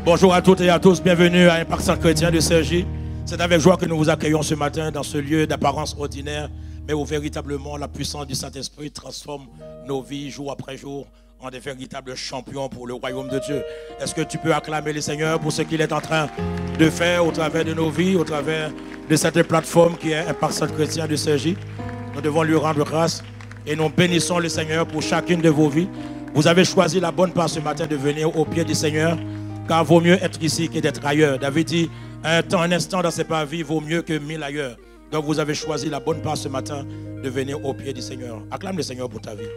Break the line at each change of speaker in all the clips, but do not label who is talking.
Bonjour à toutes et à tous, bienvenue à Impact Centre Chrétien de Cergy. C'est avec joie que nous vous accueillons ce matin dans ce lieu d'apparence ordinaire, mais où véritablement la puissance du Saint-Esprit transforme nos vies jour après jour en des véritables champions pour le royaume de Dieu. Est-ce que tu peux acclamer le Seigneur pour ce qu'il est en train de faire au travers de nos vies, au travers de cette plateforme qui est Impact Centre Chrétien de Cergy? Nous devons lui rendre grâce et nous bénissons le Seigneur pour chacune de vos vies. Vous avez choisi la bonne part ce matin de venir au pied du Seigneur, car vaut mieux être ici que d'être ailleurs. David dit, un instant dans ses parvis vaut mieux que 1000 ailleurs. Donc vous avez choisi la bonne part ce matin de venir au pied du Seigneur. Acclame le Seigneur pour ta vie.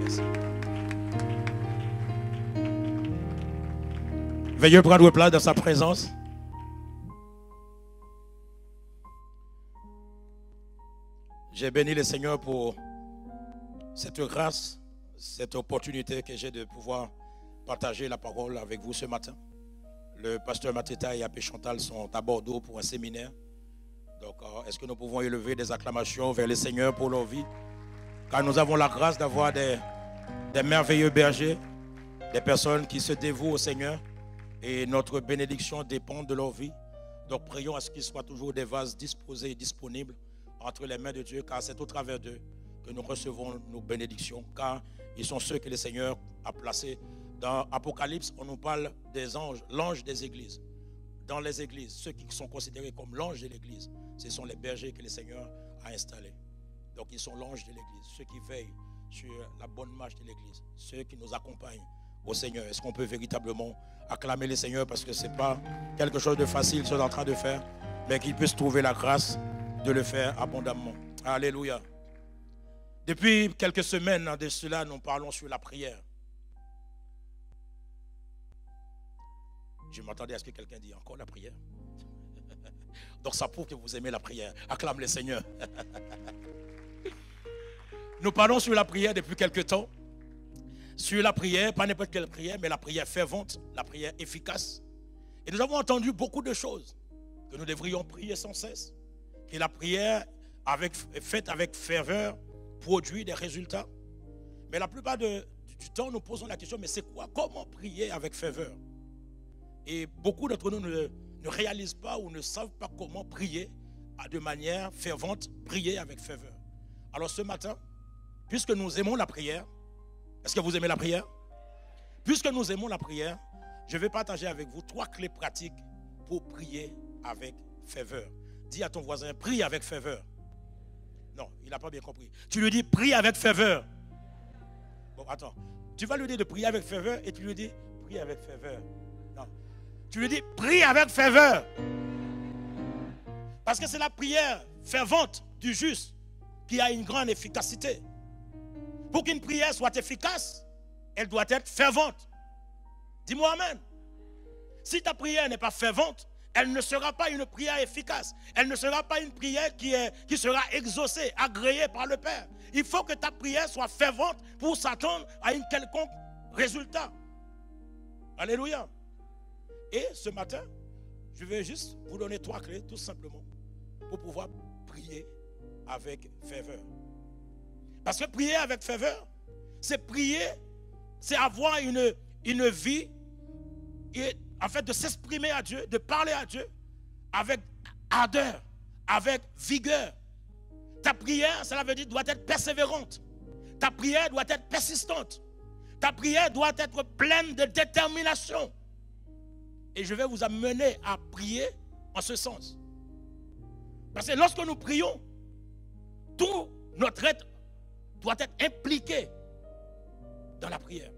Merci. Veuillez prendre place dans sa présence. J'ai béni le Seigneur pour cette grâce, cette opportunité que j'ai de pouvoir partager la parole avec vous ce matin. Le pasteur Mateta et Abbé Chantal sont à Bordeaux pour un séminaire. Donc, est-ce que nous pouvons élever des acclamations vers le Seigneur pour leur vie? Car nous avons la grâce d'avoir des merveilleux bergers, des personnes qui se dévouent au Seigneur et notre bénédiction dépend de leur vie. Donc, prions à ce qu'ils soient toujours des vases disposés et disponibles entre les mains de Dieu, car c'est au travers d'eux que nous recevons nos bénédictions, car ils sont ceux que le Seigneur a placés. Dans Apocalypse, on nous parle des anges, l'ange des églises. Dans les églises, ceux qui sont considérés comme l'ange de l'église, ce sont les bergers que le Seigneur a installés. Donc ils sont l'ange de l'église, ceux qui veillent sur la bonne marche de l'église, ceux qui nous accompagnent au Seigneur. Est-ce qu'on peut véritablement acclamer le Seigneur, parce que ce n'est pas quelque chose de facile qu'ils sont en train de faire, mais qu'ils puissent trouver la grâce de le faire abondamment. Alléluia. Depuis quelques semaines de cela, nous parlons sur la prière. Je m'attendais à ce que quelqu'un dise encore la prière. Donc ça prouve que vous aimez la prière. Acclame le Seigneur. Nous parlons sur la prière depuis quelques temps. Sur la prière, pas n'importe quelle prière, mais la prière fervente, la prière efficace. Et nous avons entendu beaucoup de choses. Que nous devrions prier sans cesse. Que la prière faite avec ferveur produit des résultats. Mais la plupart du temps, nous posons la question, mais c'est quoi? Comment prier avec ferveur? Et beaucoup d'entre nous ne réalisent pas ou ne savent pas comment prier de manière fervente, prier avec ferveur. Alors ce matin, puisque nous aimons la prière, est-ce que vous aimez la prière? Puisque nous aimons la prière, je vais partager avec vous 3 clés pratiques pour prier avec ferveur. Dis à ton voisin, prie avec ferveur. Non, il n'a pas bien compris. Tu lui dis, prie avec ferveur. Bon, attends. Tu vas lui dire de prier avec ferveur et tu lui dis, prie avec ferveur. Non. Tu lui dis, prie avec ferveur. Parce que c'est la prière fervente du juste qui a une grande efficacité. Pour qu'une prière soit efficace, elle doit être fervente. Dis-moi amen. Si ta prière n'est pas fervente, elle ne sera pas une prière efficace. Elle ne sera pas une prière qui sera exaucée, agréée par le Père. Il faut que ta prière soit fervente pour s'attendre à un quelconque résultat. Alléluia. Et ce matin, je vais juste vous donner 3 clés, tout simplement, pour pouvoir prier avec ferveur. Parce que prier avec ferveur, c'est prier, c'est avoir une vie et en fait de s'exprimer à Dieu, de parler à Dieu avec ardeur, avec vigueur. Ta prière, cela veut dire, doit être persévérante. Ta prière doit être persistante. Ta prière doit être pleine de détermination. Et je vais vous amener à prier en ce sens. Parce que lorsque nous prions, tout notre être doit être impliqué dans la prière.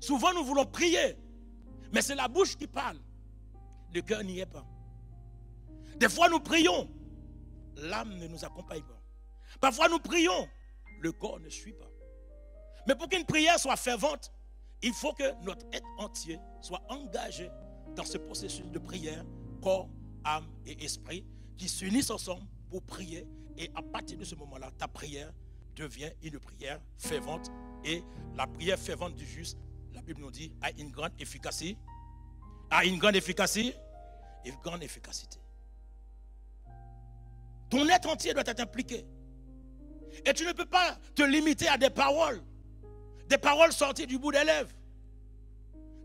Souvent nous voulons prier, mais c'est la bouche qui parle. Le cœur n'y est pas. Des fois nous prions, l'âme ne nous accompagne pas. Parfois nous prions, le corps ne suit pas. Mais pour qu'une prière soit fervente, il faut que notre être entier soit engagé dans ce processus de prière, corps, âme et esprit, qui s'unissent ensemble pour prier. Et à partir de ce moment-là, ta prière devient une prière fervente. Et la prière fervente du juste, la Bible nous dit, a une grande efficacité. A une grande efficacité. Une grande efficacité. Ton être entier doit être impliqué. Et tu ne peux pas te limiter à des paroles des paroles sorties du bout des lèvres.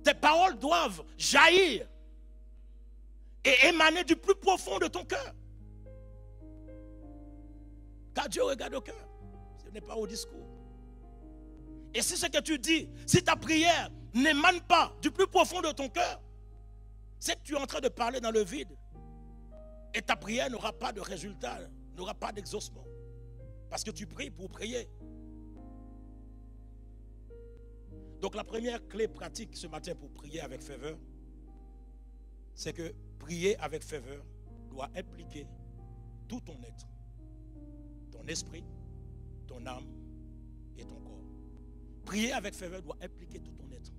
Tes paroles doivent jaillir et émaner du plus profond de ton cœur. Car Dieu regarde au cœur, ce n'est pas au discours. Et si ce que tu dis, si ta prière n'émane pas du plus profond de ton cœur, c'est que tu es en train de parler dans le vide. Et ta prière n'aura pas de résultat, n'aura pas d'exaucement. Parce que tu pries pour prier. Donc la première clé pratique ce matin pour prier avec ferveur, c'est que prier avec ferveur doit impliquer tout ton être. Ton esprit, ton âme et ton corps. Prier avec ferveur doit impliquer tout ton être.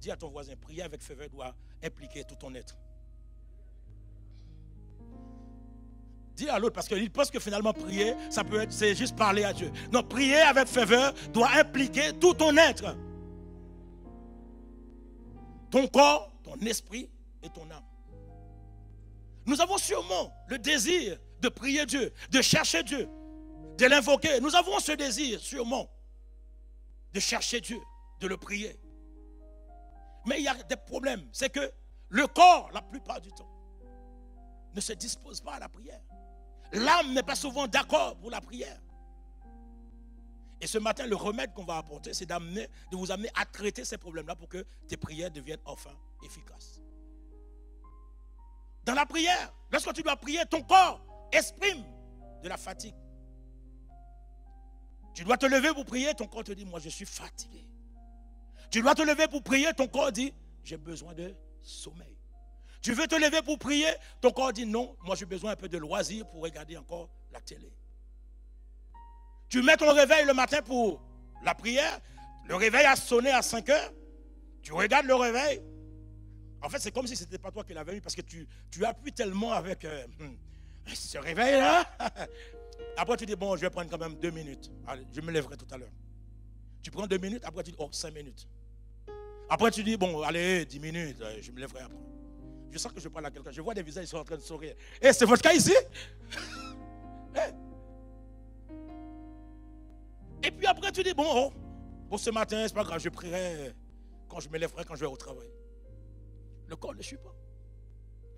Dis à ton voisin, prier avec ferveur doit impliquer tout ton être. Dis à l'autre, parce qu'il pense que finalement prier, ça peut être, c'est juste parler à Dieu. Non, prier avec ferveur doit impliquer tout ton être. Ton corps, ton esprit et ton âme. Nous avons sûrement le désir de prier Dieu, de chercher Dieu, de l'invoquer. Nous avons ce désir sûrement de chercher Dieu, de le prier. Mais il y a des problèmes. C'est que le corps, la plupart du temps, ne se dispose pas à la prière. L'âme n'est pas souvent d'accord pour la prière. Et ce matin, le remède qu'on va apporter, c'est de vous amener à traiter ces problèmes-là pour que tes prières deviennent enfin efficaces. Dans la prière, lorsque tu dois prier, ton corps exprime de la fatigue. Tu dois te lever pour prier, ton corps te dit, moi je suis fatigué. Tu dois te lever pour prier, ton corps dit, j'ai besoin de sommeil. Tu veux te lever pour prier, ton corps dit, non, moi j'ai besoin un peu de loisir pour regarder encore la télé. Tu mets ton réveil le matin pour la prière, le réveil a sonné à 5 heures, tu regardes le réveil. En fait, c'est comme si ce n'était pas toi qui l'avais mis parce que tu appuies tellement avec ce réveil-là. Après, tu dis, bon, je vais prendre quand même 2 minutes. Allez, je me lèverai tout à l'heure. Tu prends 2 minutes, après tu dis, oh, 5 minutes. Après, tu dis, bon, allez, 10 minutes, je me lèverai après. Je sens que je parle à quelqu'un. Je vois des visages qui sont en train de sourire. Eh, c'est votre cas ici? Et puis après, tu dis, bon, ce matin, c'est pas grave, je prierai quand je me lèverai, quand je vais au travail. Le corps ne suit pas.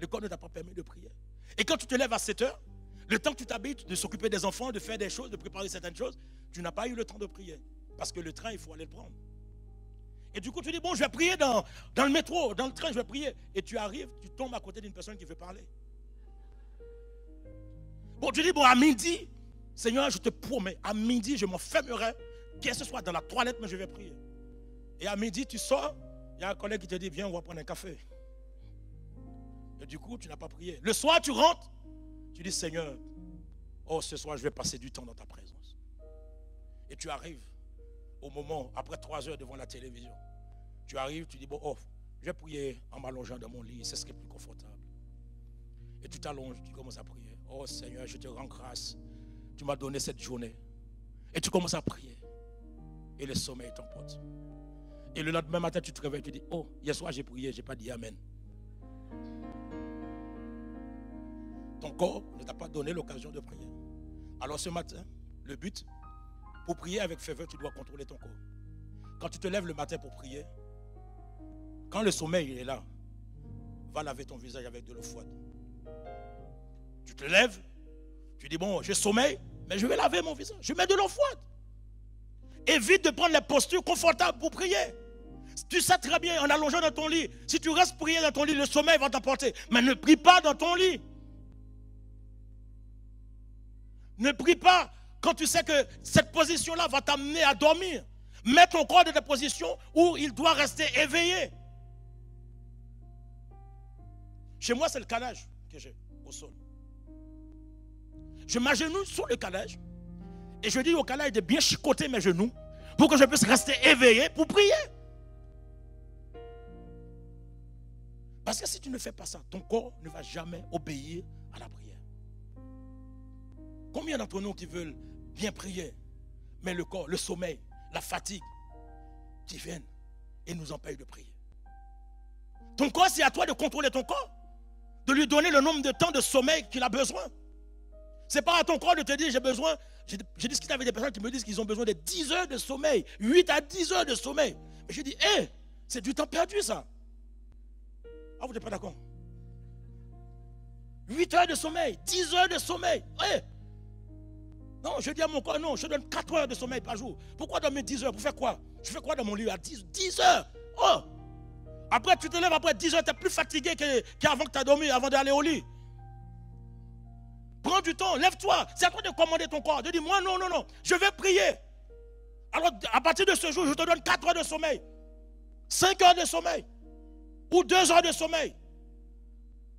Le corps ne t'a pas permis de prier. Et quand tu te lèves à 7 heures, le temps que tu t'habilles, de s'occuper des enfants, de faire des choses, de préparer certaines choses, tu n'as pas eu le temps de prier. Parce que le train, il faut aller le prendre. Et du coup, tu dis, bon, je vais prier dans le métro, dans le train, je vais prier. Et tu arrives, tu tombes à côté d'une personne qui veut parler. Bon, tu dis, bon, à midi, Seigneur, je te promets, à midi, je m'enfermerai, que ce soit dans la toilette, mais je vais prier. Et à midi, tu sors, il y a un collègue qui te dit, viens, on va prendre un café. Et du coup, tu n'as pas prié. Le soir, tu rentres, tu dis, Seigneur, oh, ce soir, je vais passer du temps dans ta présence. Et tu arrives au moment, après 3 heures devant la télévision, tu arrives, tu dis, bon, oh, je vais prier en m'allongeant dans mon lit, c'est ce qui est plus confortable. Et tu t'allonges, tu commences à prier. Oh Seigneur, je te rends grâce. Tu m'as donné cette journée. Et tu commences à prier. Et le sommeil t'emporte. Et le lendemain matin, tu te réveilles, tu dis, oh, hier soir j'ai prié, je n'ai pas dit Amen. Ton corps ne t'a pas donné l'occasion de prier. Alors ce matin, le but, pour prier avec ferveur, tu dois contrôler ton corps. Quand tu te lèves le matin pour prier, quand le sommeil est là, va laver ton visage avec de l'eau froide. Tu te lèves, tu dis, bon, je sommeille, mais je vais laver mon visage. Je mets de l'eau froide. Évite de prendre les postures confortables pour prier. Tu sais très bien, en allongeant dans ton lit, si tu restes prier dans ton lit, le sommeil va t'emporter. Mais ne prie pas dans ton lit. Ne prie pas quand tu sais que cette position-là va t'amener à dormir. Mets ton corps dans des positions où il doit rester éveillé. Chez moi, c'est le calage que j'ai au sol. Je m'agenouille sur le calage et je dis au calage de bien chicoter mes genoux pour que je puisse rester éveillé pour prier. Parce que si tu ne fais pas ça, ton corps ne va jamais obéir à la prière. Combien d'entre nous qui veulent bien prier, mais le corps, le sommeil, la fatigue, qui viennent et nous empêchent de prier? Ton corps, c'est à toi de contrôler ton corps, de lui donner le nombre de temps de sommeil qu'il a besoin. Ce n'est pas à ton corps de te dire, j'ai besoin. J'ai discuté avec des personnes qui me disent qu'ils ont besoin de 10 heures de sommeil, 8 à 10 heures de sommeil. Mais je dis, hé, c'est du temps perdu ça. Ah, vous n'êtes pas d'accord? 8 heures de sommeil, 10 heures de sommeil. Hey. Non, je dis à mon corps, non, je donne 4 heures de sommeil par jour. Pourquoi dormir 10 heures? Pour faire quoi? Je fais quoi dans mon lit à 10 heures? Oh! Après, tu te lèves après 10 heures, tu es plus fatigué qu'avant que tu as dormi, avant d'aller au lit. Prends du temps, lève-toi. C'est à toi de commander ton corps. De dire, moi, non, je vais prier. Alors, à partir de ce jour, je te donne 4 heures de sommeil, 5 heures de sommeil, ou 2 heures de sommeil.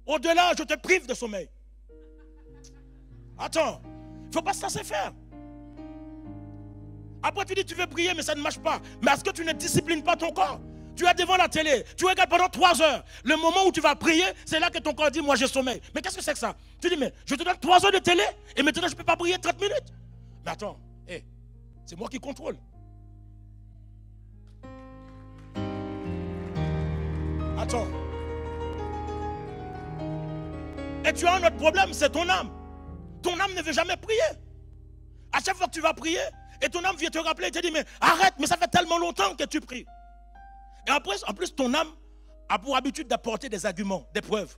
Au-delà, je te prive de sommeil. Attends, il ne faut pas se laisser faire. Après, tu dis, tu veux prier, mais ça ne marche pas. Mais est-ce que tu ne disciplines pas ton corps? Tu es devant la télé, tu regardes pendant 3 heures. Le moment où tu vas prier, c'est là que ton corps dit, moi j'ai sommeil. Mais qu'est-ce que c'est que ça? Tu dis, mais je te donne 3 heures de télé et maintenant je ne peux pas prier 30 minutes. Mais attends, c'est moi qui contrôle. Attends. Et tu as un autre problème, c'est ton âme. Ton âme ne veut jamais prier. À chaque fois que tu vas prier, et ton âme vient te rappeler et te dit, mais arrête, mais ça fait tellement longtemps que tu pries. Et après, en plus, ton âme a pour habitude d'apporter des arguments, des preuves.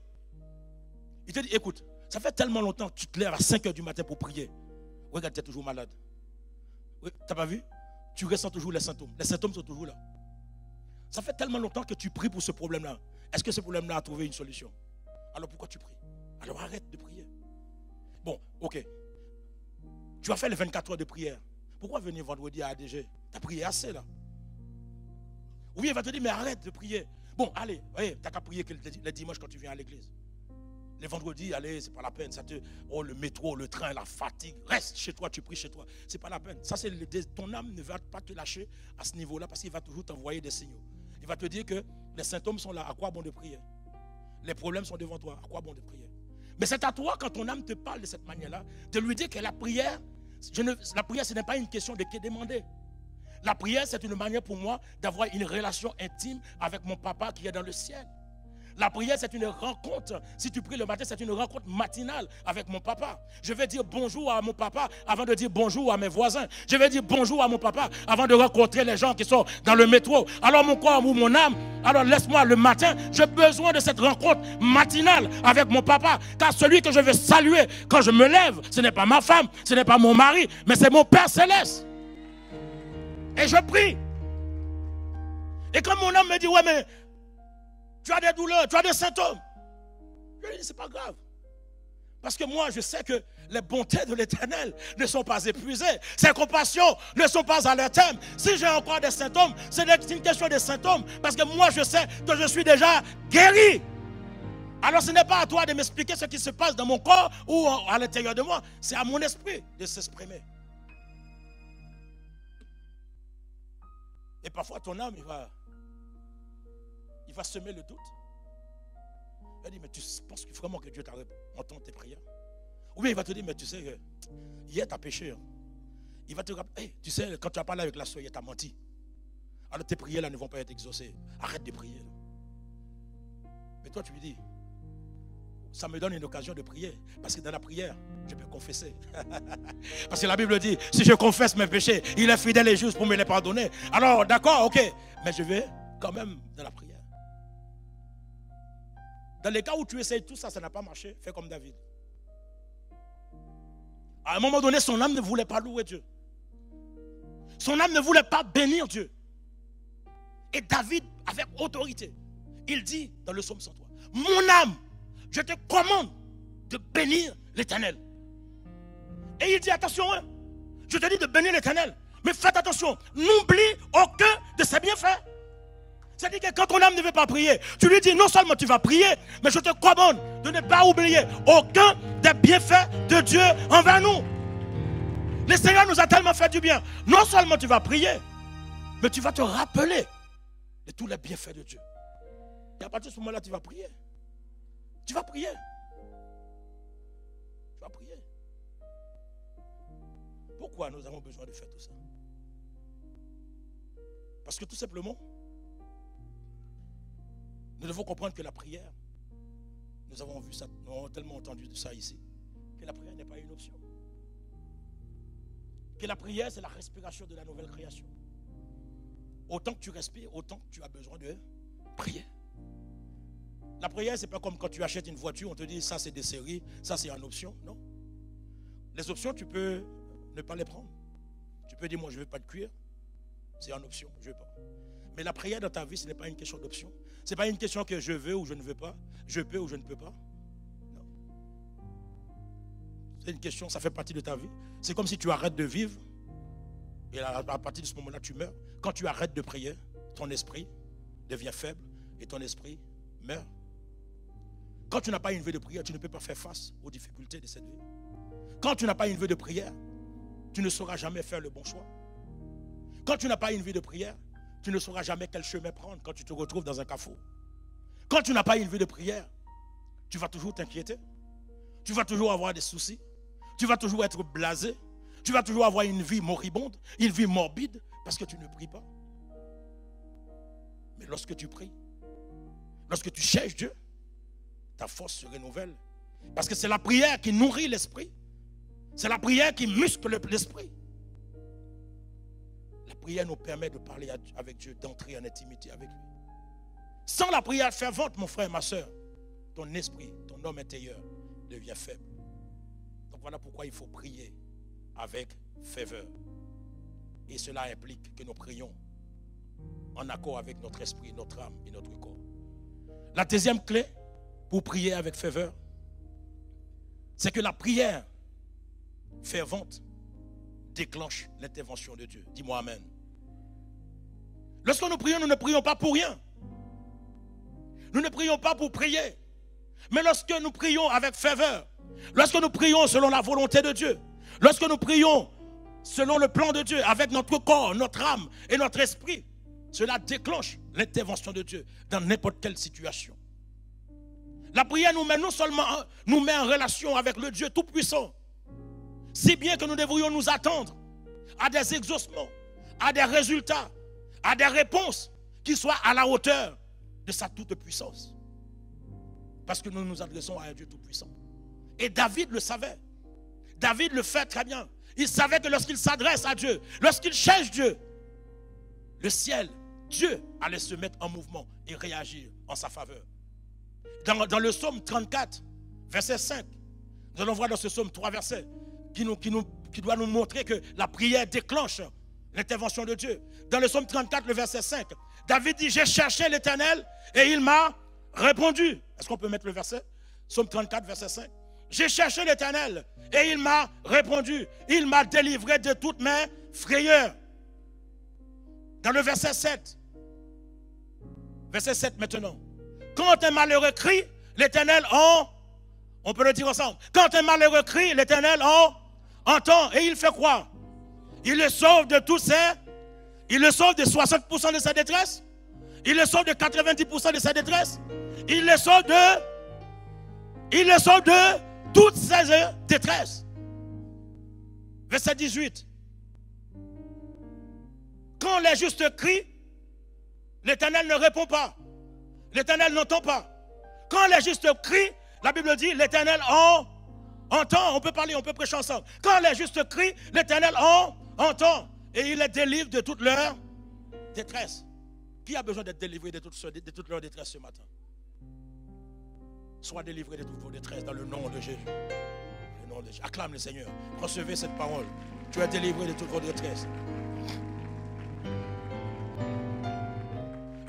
Il te dit, écoute, ça fait tellement longtemps que tu te lèves à 5 heures du matin pour prier. Regarde, tu es toujours malade. Oui, tu n'as pas vu? Tu ressens toujours les symptômes. Les symptômes sont toujours là. Ça fait tellement longtemps que tu pries pour ce problème-là. Est-ce que ce problème-là a trouvé une solution? Alors pourquoi tu pries? Alors arrête de prier. Bon, ok. Tu as fait les 24 heures de prière. Pourquoi venir vendredi à ADG? Tu as prié assez là. Oui, il va te dire, mais arrête de prier. Bon, allez, tu n'as qu'à prier que les dimanches quand tu viens à l'église. Les vendredis, allez, c'est pas la peine. Oh, le métro, le train, la fatigue. Reste chez toi, tu pries chez toi. C'est pas la peine. Ça, ton âme ne va pas te lâcher à ce niveau-là parce qu'il va toujours t'envoyer des signaux. Il va te dire que les symptômes sont là. À quoi bon de prier? Les problèmes sont devant toi. À quoi bon de prier? Mais c'est à toi, quand ton âme te parle de cette manière-là, de lui dire que la prière, ce n'est pas une question de que demander. La prière, c'est une manière pour moi d'avoir une relation intime avec mon papa qui est dans le ciel. La prière, c'est une rencontre. Si tu pries le matin, c'est une rencontre matinale avec mon papa. Je vais dire bonjour à mon papa avant de dire bonjour à mes voisins. Je vais dire bonjour à mon papa avant de rencontrer les gens qui sont dans le métro. Alors mon corps ou mon âme, alors laisse-moi le matin, j'ai besoin de cette rencontre matinale avec mon papa. Car celui que je veux saluer quand je me lève, ce n'est pas ma femme, ce n'est pas mon mari, mais c'est mon Père Céleste. Et je prie. Et quand mon âme me dit, ouais mais tu as des douleurs, tu as des symptômes. Je lui dis, c'est pas grave. Parce que moi, je sais que les bontés de l'Éternel ne sont pas épuisées. Ses compassions ne sont pas à leur terme. Si j'ai encore des symptômes, c'est une question de symptômes. Parce que moi, je sais que je suis déjà guéri. Alors, ce n'est pas à toi de m'expliquer ce qui se passe dans mon corps ou à l'intérieur de moi. C'est à mon esprit de s'exprimer. Et parfois, ton âme, il va semer le doute. Il va dire, mais tu penses vraiment que Dieu entend tes prières? Ou bien il va te dire, mais tu sais que hier tu as péché. Il va te rappeler, hey, tu sais, quand tu as parlé avec la soeur, tu as menti. Alors tes prières là ne vont pas être exaucées. Arrête de prier. Mais toi tu lui dis, ça me donne une occasion de prier. Parce que dans la prière, je peux confesser. Parce que la Bible dit, si je confesse mes péchés, il est fidèle et juste pour me les pardonner. Alors d'accord, ok. Mais je vais quand même dans la prière. Dans les cas où tu essayes tout ça, ça n'a pas marché, fais comme David. À un moment donné, son âme ne voulait pas louer Dieu. Son âme ne voulait pas bénir Dieu. Et David, avec autorité, il dit dans le psaume 103, mon âme, je te commande de bénir l'Éternel. Et il dit, attention, hein, je te dis de bénir l'Éternel, mais faites attention, n'oublie aucun de ses bienfaits. C'est-à-dire que quand ton âme ne veut pas prier, tu lui dis non seulement tu vas prier, mais je te commande de ne pas oublier aucun des bienfaits de Dieu envers nous. Le Seigneur nous a tellement fait du bien. Non seulement tu vas prier, mais tu vas te rappeler de tous les bienfaits de Dieu. Et à partir de ce moment-là, tu vas prier. Tu vas prier. Tu vas prier. Pourquoi nous avons besoin de faire tout ça? Parce que tout simplement, nous devons comprendre que la prière, nous avons vu ça, nous avons tellement entendu de ça ici. que la prière n'est pas une option. Que la prière, c'est la respiration de la nouvelle création. Autant que tu respires, autant que tu as besoin de prier. La prière, ce n'est pas comme quand tu achètes une voiture, on te dit ça c'est des séries, ça c'est une option. Non. Les options, tu peux ne pas les prendre. Tu peux dire, moi je ne veux pas de cuir. C'est une option, je ne veux pas. Mais la prière dans ta vie, ce n'est pas une question d'option. Ce n'est pas une question que je veux ou je ne veux pas. Je peux ou je ne peux pas. Non. C'est une question, ça fait partie de ta vie. C'est comme si tu arrêtes de vivre. Et à partir de ce moment-là, tu meurs. Quand tu arrêtes de prier, ton esprit devient faible et ton esprit meurt. Quand tu n'as pas une vie de prière, tu ne peux pas faire face aux difficultés de cette vie. Quand tu n'as pas une vie de prière, tu ne sauras jamais faire le bon choix. Quand tu n'as pas une vie de prière, tu ne sauras jamais quel chemin prendre quand tu te retrouves dans un carrefour. Quand tu n'as pas une vie de prière, tu vas toujours t'inquiéter. Tu vas toujours avoir des soucis. Tu vas toujours être blasé. Tu vas toujours avoir une vie moribonde, une vie morbide, parce que tu ne pries pas. Mais lorsque tu pries, lorsque tu cherches Dieu, ta force se renouvelle. Parce que c'est la prière qui nourrit l'esprit. C'est la prière qui muscle l'esprit. La prière nous permet de parler avec Dieu, d'entrer en intimité avec lui. Sans la prière fervente, mon frère, ma soeur, ton esprit, ton homme intérieur devient faible. Donc voilà pourquoi il faut prier avec ferveur. Et cela implique que nous prions en accord avec notre esprit, notre âme et notre corps. La deuxième clé pour prier avec ferveur, c'est que la prière fervente déclenche l'intervention de Dieu. Dis-moi amen. Lorsque nous prions, nous ne prions pas pour rien. Nous ne prions pas pour prier. Mais lorsque nous prions avec ferveur, lorsque nous prions selon la volonté de Dieu, lorsque nous prions selon le plan de Dieu, avec notre corps, notre âme et notre esprit, cela déclenche l'intervention de Dieu dans n'importe quelle situation. La prière nous met non seulement nous met en relation avec le Dieu Tout-Puissant, si bien que nous devrions nous attendre à des exaucements, à des résultats, à des réponses qui soient à la hauteur de sa toute-puissance. Parce que nous nous adressons à un Dieu Tout-Puissant. Et David le savait. David le fait très bien. Il savait que lorsqu'il s'adresse à Dieu, lorsqu'il cherche Dieu, le ciel, Dieu allait se mettre en mouvement et réagir en sa faveur. Dans le psaume 34, verset 5, nous allons voir dans ce psaume 3 versets qui doit nous montrer que la prière déclenche l'intervention de Dieu. Dans le psaume 34, le verset 5, David dit, j'ai cherché l'Éternel et il m'a répondu. Est-ce qu'on peut mettre le verset? Psaume 34, verset 5. J'ai cherché l'Éternel et il m'a répondu. Il m'a délivré de toutes mes frayeurs. Dans le verset 7. Verset 7 maintenant. Quand un malheureux crie, l'Éternel on peut le dire ensemble. Quand un malheureux crie, l'Éternel entend. Et il fait quoi? Il le sauve de tous ses... Il le sauve de 60% de sa détresse. Il le sauve de 90% de sa détresse. Il le sauve de toutes ses détresses. Verset 18. Quand les justes crient, l'Éternel ne répond pas. L'Éternel n'entend pas. Quand les justes crient, la Bible dit, l'Éternel entend. On peut parler, on peut prêcher ensemble. Quand les justes crient, l'Éternel entend. Et il les délivre de toute leur détresse. Qui a besoin d'être délivré de toute leur détresse ce matin? Sois délivré de toutes vos détresses dans le nom de Jésus. Le nom de Jésus. Acclame le Seigneur. Recevez cette parole. Tu es délivré de toutes vos détresses.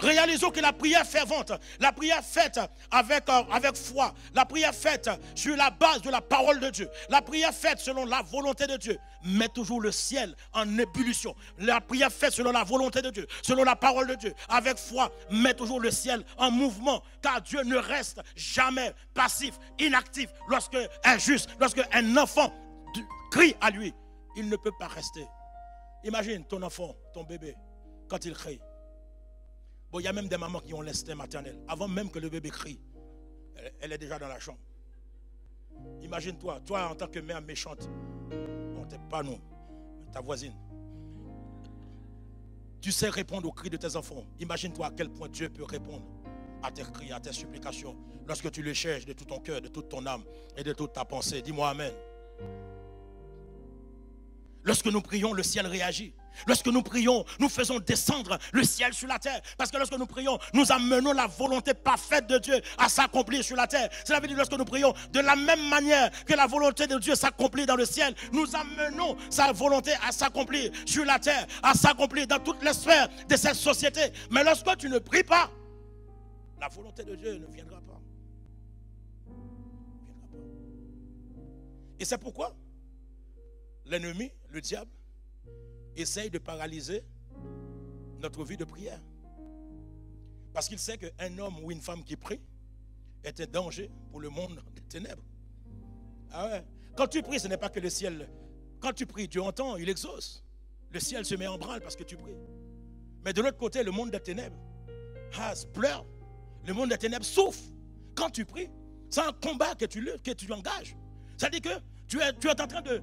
Réalisons que la prière fervente, la prière faite avec foi, la prière faite sur la base de la parole de Dieu, la prière faite selon la volonté de Dieu, met toujours le ciel en ébullition. La prière faite selon la volonté de Dieu, selon la parole de Dieu, avec foi, met toujours le ciel en mouvement, car Dieu ne reste jamais passif, inactif. Lorsque un juste, lorsque un enfant crie à lui, il ne peut pas rester. Imagine ton enfant, ton bébé, quand il crie. Bon, il y a même des mamans qui ont l'instinct maternel. Avant même que le bébé crie, elle est déjà dans la chambre. Imagine-toi, toi en tant que mère méchante, bon, t'es pas nous, ta voisine. Tu sais répondre aux cris de tes enfants. Imagine-toi à quel point Dieu peut répondre à tes cris, à tes supplications. Lorsque tu le cherches de tout ton cœur, de toute ton âme et de toute ta pensée. Dis-moi amen. Lorsque nous prions, le ciel réagit. Lorsque nous prions, nous faisons descendre le ciel sur la terre. Parce que lorsque nous prions, nous amenons la volonté parfaite de Dieu à s'accomplir sur la terre. Cela veut dire lorsque nous prions, de la même manière que la volonté de Dieu s'accomplit dans le ciel, nous amenons sa volonté à s'accomplir sur la terre, à s'accomplir dans toutes les sphères de cette société. Mais lorsque tu ne pries pas, la volonté de Dieu ne viendra pas. Et c'est pourquoi l'ennemi, le diable, essaye de paralyser notre vie de prière. Parce qu'il sait qu'un homme ou une femme qui prie est un danger pour le monde des ténèbres. Ah ouais. Quand tu pries, ce n'est pas que le ciel. Quand tu pries, Dieu entend, il exauce. Le ciel se met en branle parce que tu pries. Mais de l'autre côté, le monde des ténèbres pleure. Le monde des ténèbres souffre. Quand tu pries, c'est un combat que tu engages. C'est-à-dire que tu es en train de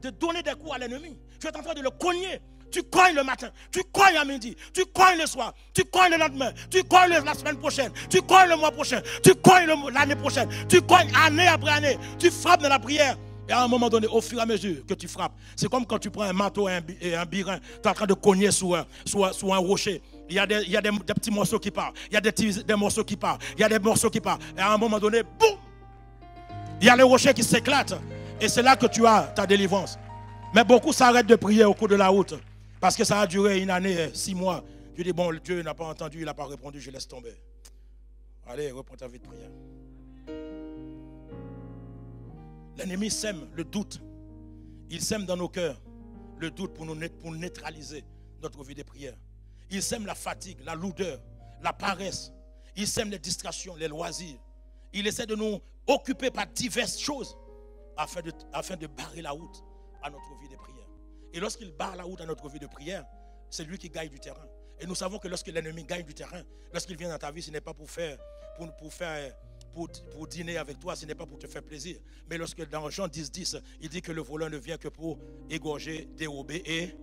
donner des coups à l'ennemi. Tu es en train de le cogner. Tu cognes le matin, tu cognes à midi, tu cognes le soir, tu cognes le lendemain, tu cognes la semaine prochaine, tu cognes le mois prochain, tu cognes l'année prochaine, tu cognes année après année. Tu frappes dans la prière. Et à un moment donné, au fur et à mesure que tu frappes, c'est comme quand tu prends un marteau et un birin, tu es en train de cogner sous un rocher. Il y a des petits morceaux qui partent, il y a des morceaux qui partent, il y a des morceaux qui partent. Et à un moment donné, boum! Il y a les rochers qui s'éclatent. Et c'est là que tu as ta délivrance. Mais beaucoup s'arrêtent de prier au cours de la route. Parce que ça a duré une année, 6 mois. Tu dis, bon, Dieu n'a pas entendu, il n'a pas répondu, je laisse tomber. Allez, reprends ta vie de prière. L'ennemi sème le doute. Il sème dans nos cœurs le doute pour neutraliser notre vie de prière. Il sème la fatigue, la lourdeur, la paresse. Il sème les distractions, les loisirs. Il essaie de nous occuper par diverses choses afin de barrer la route à notre vie de prière. Et lorsqu'il barre la route à notre vie de prière, c'est lui qui gagne du terrain. Et nous savons que lorsque l'ennemi gagne du terrain, lorsqu'il vient dans ta vie, ce n'est pas pour dîner avec toi, ce n'est pas pour te faire plaisir. Mais lorsque dans Jean 10, il dit que le voleur ne vient que pour égorger, dérober et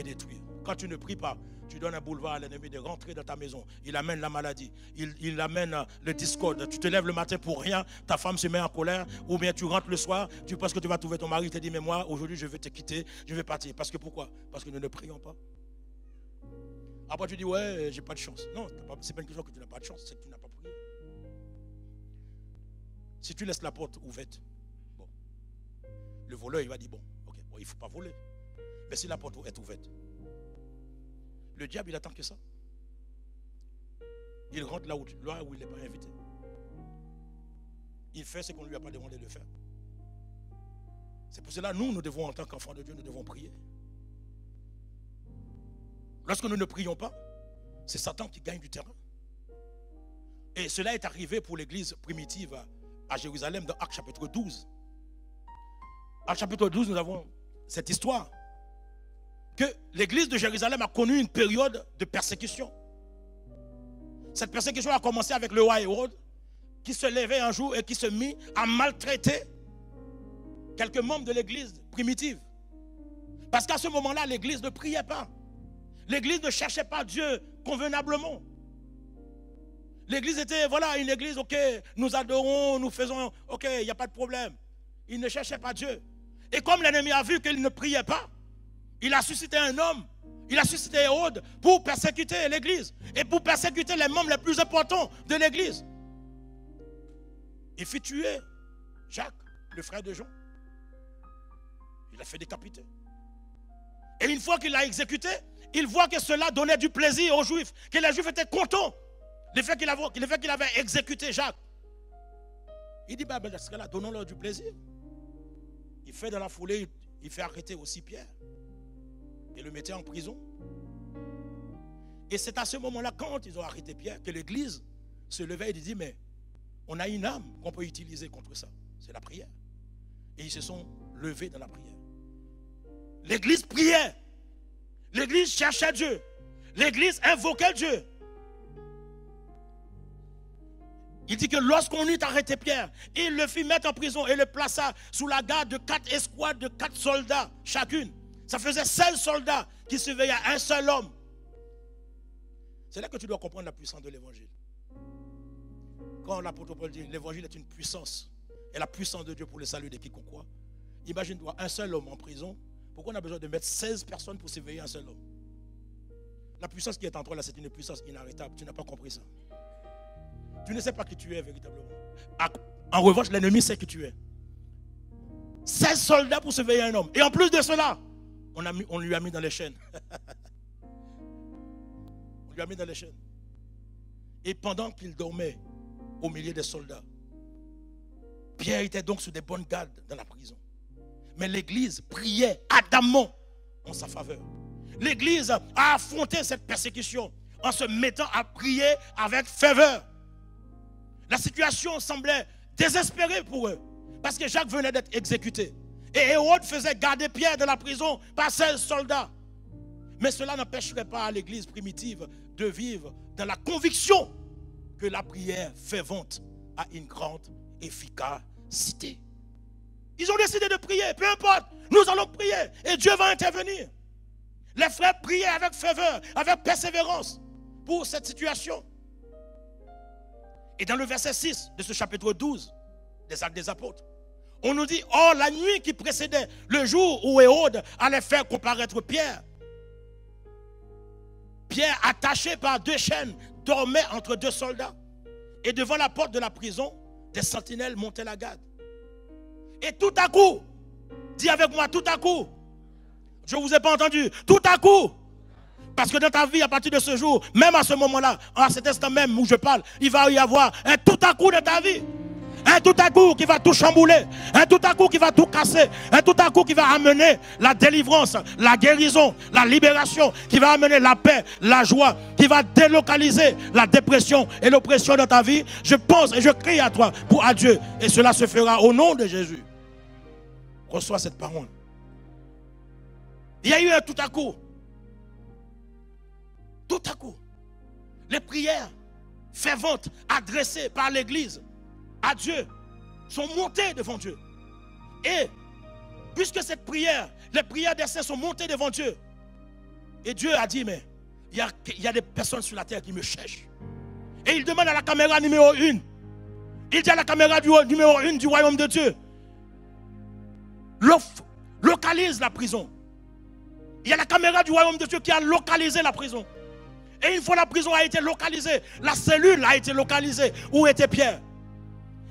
détruire. Quand tu ne pries pas, tu donnes un boulevard à l'ennemi de rentrer dans ta maison. Il amène la maladie, il amène le discorde. Tu te lèves le matin pour rien, ta femme se met en colère, ou bien tu rentres le soir, tu penses que tu vas trouver ton mari, il te dit, mais moi, aujourd'hui, je vais te quitter, je vais partir. Parce que pourquoi? Parce que nous ne prions pas. Après, tu dis, ouais, j'ai pas de chance. Non, c'est pas une question que tu n'as pas de chance, c'est que tu n'as pas prié. Si tu laisses la porte ouverte, bon, le voleur, il va dire, bon, il ne faut pas voler. Mais si la porte est ouverte, le diable, il attend que ça. Il rentre là où il n'est pas invité. Il fait ce qu'on ne lui a pas demandé de faire. C'est pour cela, nous devons, en tant qu'enfants de Dieu, nous devons prier. Lorsque nous ne prions pas, c'est Satan qui gagne du terrain. Et cela est arrivé pour l'église primitive à Jérusalem dans Actes chapitre 12. Actes chapitre 12, nous avons cette histoire que l'église de Jérusalem a connu une période de persécution. Cette persécution a commencé avec le roi Hérode qui se levait un jour et qui se mit à maltraiter quelques membres de l'église primitive. Parce qu'à ce moment-là, l'église ne priait pas. L'église ne cherchait pas Dieu convenablement. L'église était, voilà, une église, ok, nous adorons, nous faisons, ok, il n'y a pas de problème. Il ne cherchait pas Dieu. Et comme l'ennemi a vu qu'il ne priait pas, il a suscité un homme, il a suscité Hérode pour persécuter l'église et pour persécuter les membres les plus importants de l'église. Il fit tuer Jacques, le frère de Jean. Il l'a fait décapiter. Et une fois qu'il l'a exécuté, il voit que cela donnait du plaisir aux Juifs, que les Juifs étaient contents du fait qu'il avait exécuté Jacques. Il dit, ben, dans ce cas-là, donnons-leur du plaisir. Il fait dans la foulée, il fait arrêter aussi Pierre et le mettait en prison. Et c'est à ce moment-là, quand ils ont arrêté Pierre, que l'église se levait et dit, mais on a une arme qu'on peut utiliser contre ça. C'est la prière. Et ils se sont levés dans la prière. L'église priait. L'église cherchait Dieu. L'église invoquait Dieu. Il dit que lorsqu'on eut arrêté Pierre, il le fit mettre en prison et le plaça sous la garde de 4 escouades de 4 soldats chacune. Ça faisait 16 soldats qui surveillaient un seul homme. C'est là que tu dois comprendre la puissance de l'évangile. quand l'apôtre Paul dit l'évangile est une puissance, et la puissance de Dieu pour le salut de quiconque croit. Imagine-toi, un seul homme en prison, pourquoi on a besoin de mettre 16 personnes pour surveiller un seul homme? La puissance qui est en toi là, c'est une puissance inarrêtable. Tu n'as pas compris ça. Tu ne sais pas qui tu es véritablement. En revanche, l'ennemi sait qui tu es. 16 soldats pour surveiller un homme. Et en plus de cela, on lui a mis dans les chaînes. On lui a mis dans les chaînes. Et pendant qu'il dormait au milieu des soldats, Pierre était donc sous des bonnes gardes dans la prison. Mais l'église priait ardemment en sa faveur. L'église a affronté cette persécution en se mettant à prier avec ferveur. La situation semblait désespérée pour eux, parce que Jacques venait d'être exécuté. Et Hérode faisait garder Pierre dans la prison par 16 soldats. Mais cela n'empêcherait pas l'église primitive de vivre dans la conviction que la prière fervente a une grande efficacité. Ils ont décidé de prier, peu importe, nous allons prier et Dieu va intervenir. Les frères priaient avec ferveur, avec persévérance pour cette situation. Et dans le verset 6 de ce chapitre 12 des Actes des Apôtres, on nous dit, oh, la nuit qui précédait le jour où Hérode allait faire comparaître Pierre, Pierre, attaché par 2 chaînes, dormait entre 2 soldats. Et devant la porte de la prison, des sentinelles montaient la garde. Et tout à coup, dis avec moi, tout à coup, je ne vous ai pas entendu, tout à coup, parce que dans ta vie, à partir de ce jour, même à ce moment-là, à cet instant même où je parle, il va y avoir un tout à coup dans ta vie. Un tout à coup qui va tout chambouler, un tout à coup qui va tout casser, un tout à coup qui va amener la délivrance, la guérison, la libération, qui va amener la paix, la joie, qui va délocaliser la dépression et l'oppression dans ta vie. Je pense et je crie à toi, à Dieu, et cela se fera au nom de Jésus. Reçois cette parole. Il y a eu un tout à coup. Tout à coup. Les prières ferventes adressées par l'Église à Dieu sont montées devant Dieu. Et puisque cette prière, les prières des saints sont montées devant Dieu, et Dieu a dit, mais il y a des personnes sur la terre qui me cherchent. Et il demande à la caméra numéro 1, il dit à la caméra numéro 1 du royaume de Dieu, localise la prison. Il y a la caméra du royaume de Dieu qui a localisé la prison. Et une fois la prison a été localisée, la cellule a été localisée où était Pierre.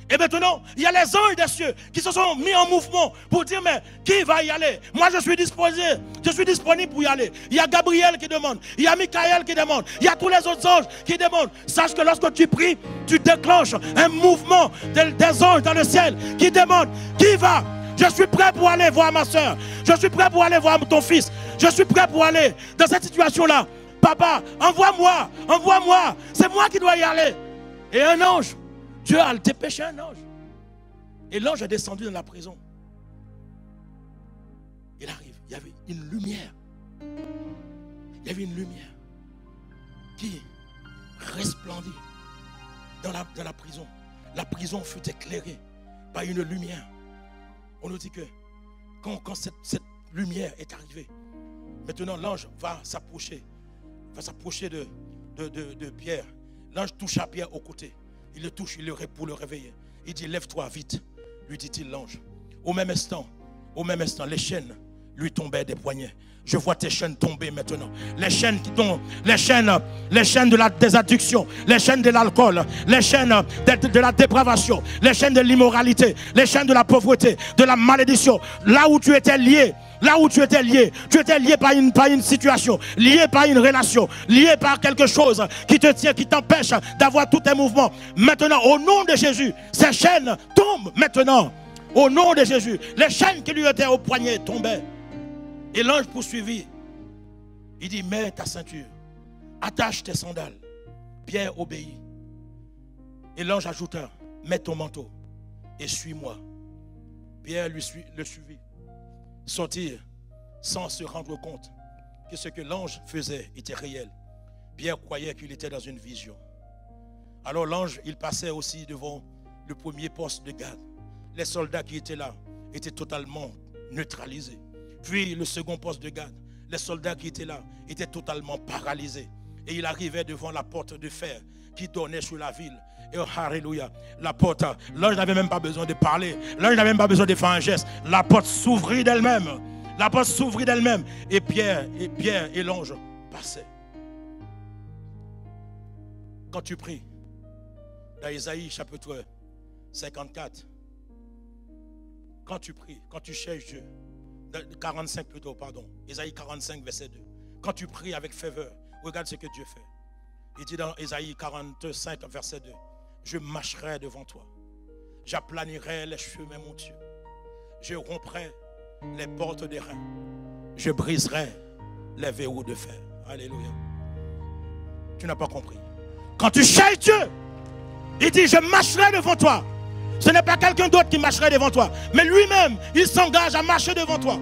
Et maintenant, il y a les anges des cieux qui se sont mis en mouvement pour dire, mais qui va y aller? Moi, je suis disposé, je suis disponible pour y aller. Il y a Gabriel qui demande, il y a Michael qui demande, il y a tous les autres anges qui demandent. Sache que lorsque tu pries, tu déclenches un mouvement des anges dans le ciel qui demandent, qui va? Je suis prêt pour aller voir ma soeur. Je suis prêt pour aller voir ton fils. Je suis prêt pour aller dans cette situation-là. Papa, envoie-moi, envoie-moi. C'est moi qui dois y aller. Et un ange, Dieu a dépêché un ange. Et l'ange est descendu dans la prison. Il arrive, il y avait une lumière. Il y avait une lumière qui resplendit dans la prison. La prison fut éclairée par une lumière. On nous dit que quand cette lumière est arrivée, maintenant l'ange va s'approcher de Pierre. L'ange touche à Pierre au côté. Il le touche, pour le réveiller. Il dit, lève-toi vite, lui dit-il l'ange. Au même instant, les chaînes lui tombaient des poignets. Je vois tes chaînes tomber maintenant. Les chaînes qui tombent, les chaînes des addictions, les chaînes de l'alcool, les chaînes de la dépravation, les chaînes de l'immoralité, les chaînes de la pauvreté, de la malédiction. Là où tu étais lié, tu étais lié par une situation, lié par une relation, lié par quelque chose qui te tient, qui t'empêche d'avoir tous tes mouvements. Maintenant, au nom de Jésus, ces chaînes tombent maintenant. Au nom de Jésus, les chaînes qui lui étaient au poignet tombaient. Et l'ange poursuivit. Il dit, mets ta ceinture, attache tes sandales. Pierre obéit. Et l'ange ajouta, mets ton manteau et suis-moi. Pierre le suivit. Sortir sans se rendre compte que ce que l'ange faisait était réel. Pierre croyait qu'il était dans une vision. Alors l'ange, il passait aussi devant le premier poste de garde. Les soldats qui étaient là étaient totalement neutralisés. Puis le second poste de garde, les soldats qui étaient là étaient totalement paralysés. Et il arrivait devant la porte de fer qui donnait sur la ville. Et oh, alléluia, la porte, l'ange n'avait même pas besoin de parler, l'ange n'avait même pas besoin de faire un geste. La porte s'ouvrit d'elle-même. La porte s'ouvrit d'elle-même. Et Pierre et l'ange passaient. Quand tu pries, dans Isaïe chapitre 54, quand tu pries, quand tu cherches Dieu, 45 plutôt, pardon, Isaïe 45 verset 2, quand tu pries avec ferveur, regarde ce que Dieu fait. Il dit dans Isaïe 45 verset 2, je marcherai devant toi, j'aplanirai les chemins mon Dieu, je romprai les portes des reins, je briserai les verrous de fer. Alléluia. Tu n'as pas compris. Quand tu cherches Dieu, il dit je marcherai devant toi. Ce n'est pas quelqu'un d'autre qui marcherait devant toi, mais lui-même, il s'engage à marcher devant toi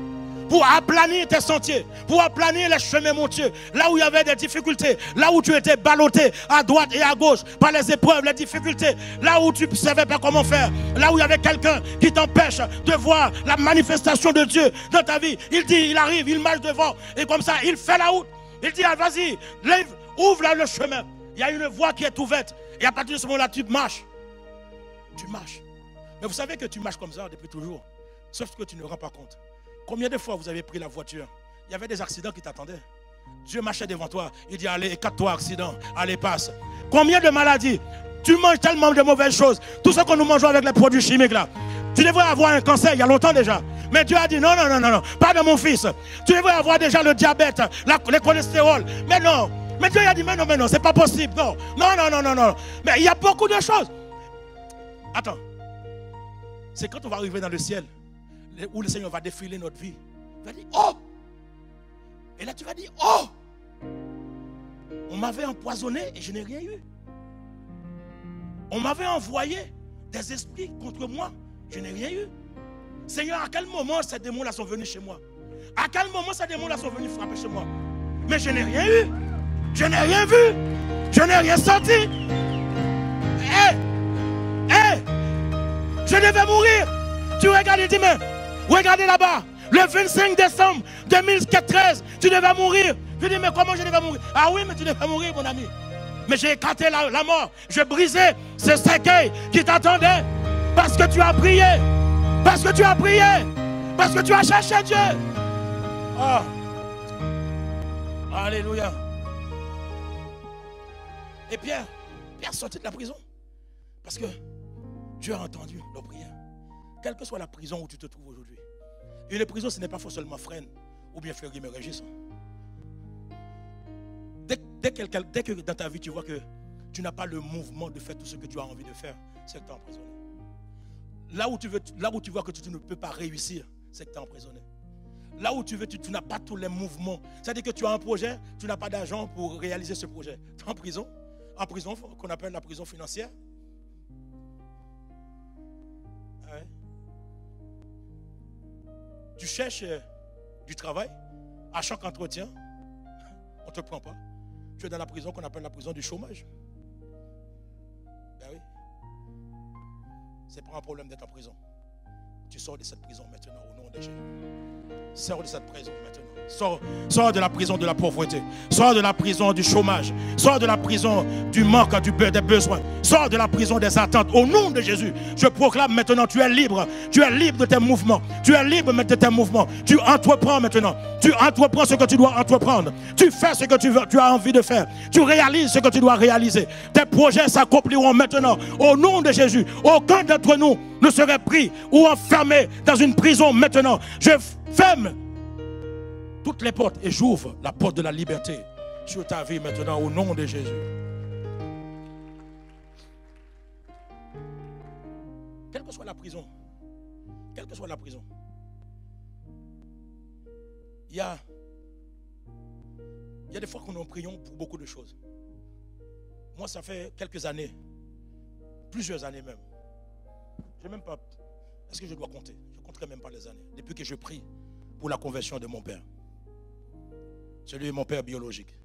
pour aplanir tes sentiers, pour aplanir les chemins montueux, là où il y avait des difficultés, là où tu étais ballotté à droite et à gauche par les épreuves, les difficultés, là où tu ne savais pas comment faire, là où il y avait quelqu'un qui t'empêche de voir la manifestation de Dieu dans ta vie. Il dit, il arrive, il marche devant, et comme ça, il fait la route. Il dit, ah, vas-y, ouvre là le chemin. Il y a une voie qui est ouverte, et à partir de ce moment-là, tu marches. Tu marches. Mais vous savez que tu marches comme ça depuis toujours. Sauf que tu ne te rends pas compte. Combien de fois vous avez pris la voiture? Il y avait des accidents qui t'attendaient. Dieu marchait devant toi. Il dit, allez, écarte-toi, accident. Allez, passe. Combien de maladies? Tu manges tellement de mauvaises choses. Tout ce que nous mangeons avec les produits chimiques là. Tu devrais avoir un cancer il y a longtemps déjà. Mais Dieu a dit, non, non, non, non, non. Pas de mon fils. Tu devrais avoir déjà le diabète, le cholestérol. Mais non. Mais Dieu a dit, mais non, c'est pas possible. Non, non, non, non, non, non. Mais il y a beaucoup de choses. Attends. C'est quand on va arriver dans le ciel, où le Seigneur va défiler notre vie. Il va dire, oh! Et là tu vas dire, oh! On m'avait empoisonné et je n'ai rien eu. On m'avait envoyé des esprits contre moi, je n'ai rien eu. Seigneur, à quel moment ces démons-là sont venus chez moi? À quel moment ces démons-là sont venus frapper chez moi? Mais je n'ai rien eu. Je n'ai rien vu. Je n'ai rien senti. Je devais mourir. Tu regardes et dis, mais regardez là-bas. Le 25 décembre 2013, tu devais mourir. Je dis, mais comment je devais mourir? Ah oui, mais tu devais mourir, mon ami. Mais j'ai écarté la mort. Je brisais ce cercueil qui t'attendait. Parce que tu as prié. Parce que tu as prié. Parce que tu as cherché Dieu. Oh. Alléluia. Et Pierre sortit de la prison. Parce que Dieu a entendu nos prières. Quelle que soit la prison où tu te trouves aujourd'hui. Une prison, ce n'est pas seulement Fresnes ou bien Fleury me Régis. Dès que dans ta vie tu vois que tu n'as pas le mouvement de faire tout ce que tu as envie de faire, c'est que tu es emprisonné. Là où tu vois que tu ne peux pas réussir, c'est que tu es emprisonné. Là où tu veux, tu n'as pas tous les mouvements. C'est-à-dire que tu as un projet, tu n'as pas d'argent pour réaliser ce projet. Tu es en prison qu'on appelle la prison financière. Ouais. Tu cherches du travail, à chaque entretien, on ne te prend pas. Tu es dans la prison qu'on appelle la prison du chômage. Ben oui. Ce n'est pas un problème d'être en prison. Tu sors de cette prison maintenant au nom de Jésus. Sors de cette prison maintenant. Sors de la prison de la pauvreté. Sors de la prison du chômage. Sors de la prison du manque des besoins. Sors de la prison des attentes. Au nom de Jésus, je proclame maintenant, tu es libre. Tu es libre de tes mouvements. Tu es libre de tes mouvements. Tu entreprends maintenant. Tu entreprends ce que tu dois entreprendre. Tu fais ce que tu as envie de faire. Tu réalises ce que tu dois réaliser. Tes projets s'accompliront maintenant. Au nom de Jésus, aucun d'entre nous ne serait pris ou enfermé dans une prison maintenant. Je ferme toutes les portes et j'ouvre la porte de la liberté sur ta vie maintenant au nom de Jésus. Quelle que soit la prison, il y a des fois que nous prions pour beaucoup de choses. Moi, ça fait quelques années, plusieurs années même. Je ne sais même pas, est-ce que je dois compter? Je ne compterai même pas les années. Depuis que je prie pour la conversion de mon père. Celui de mon père biologique.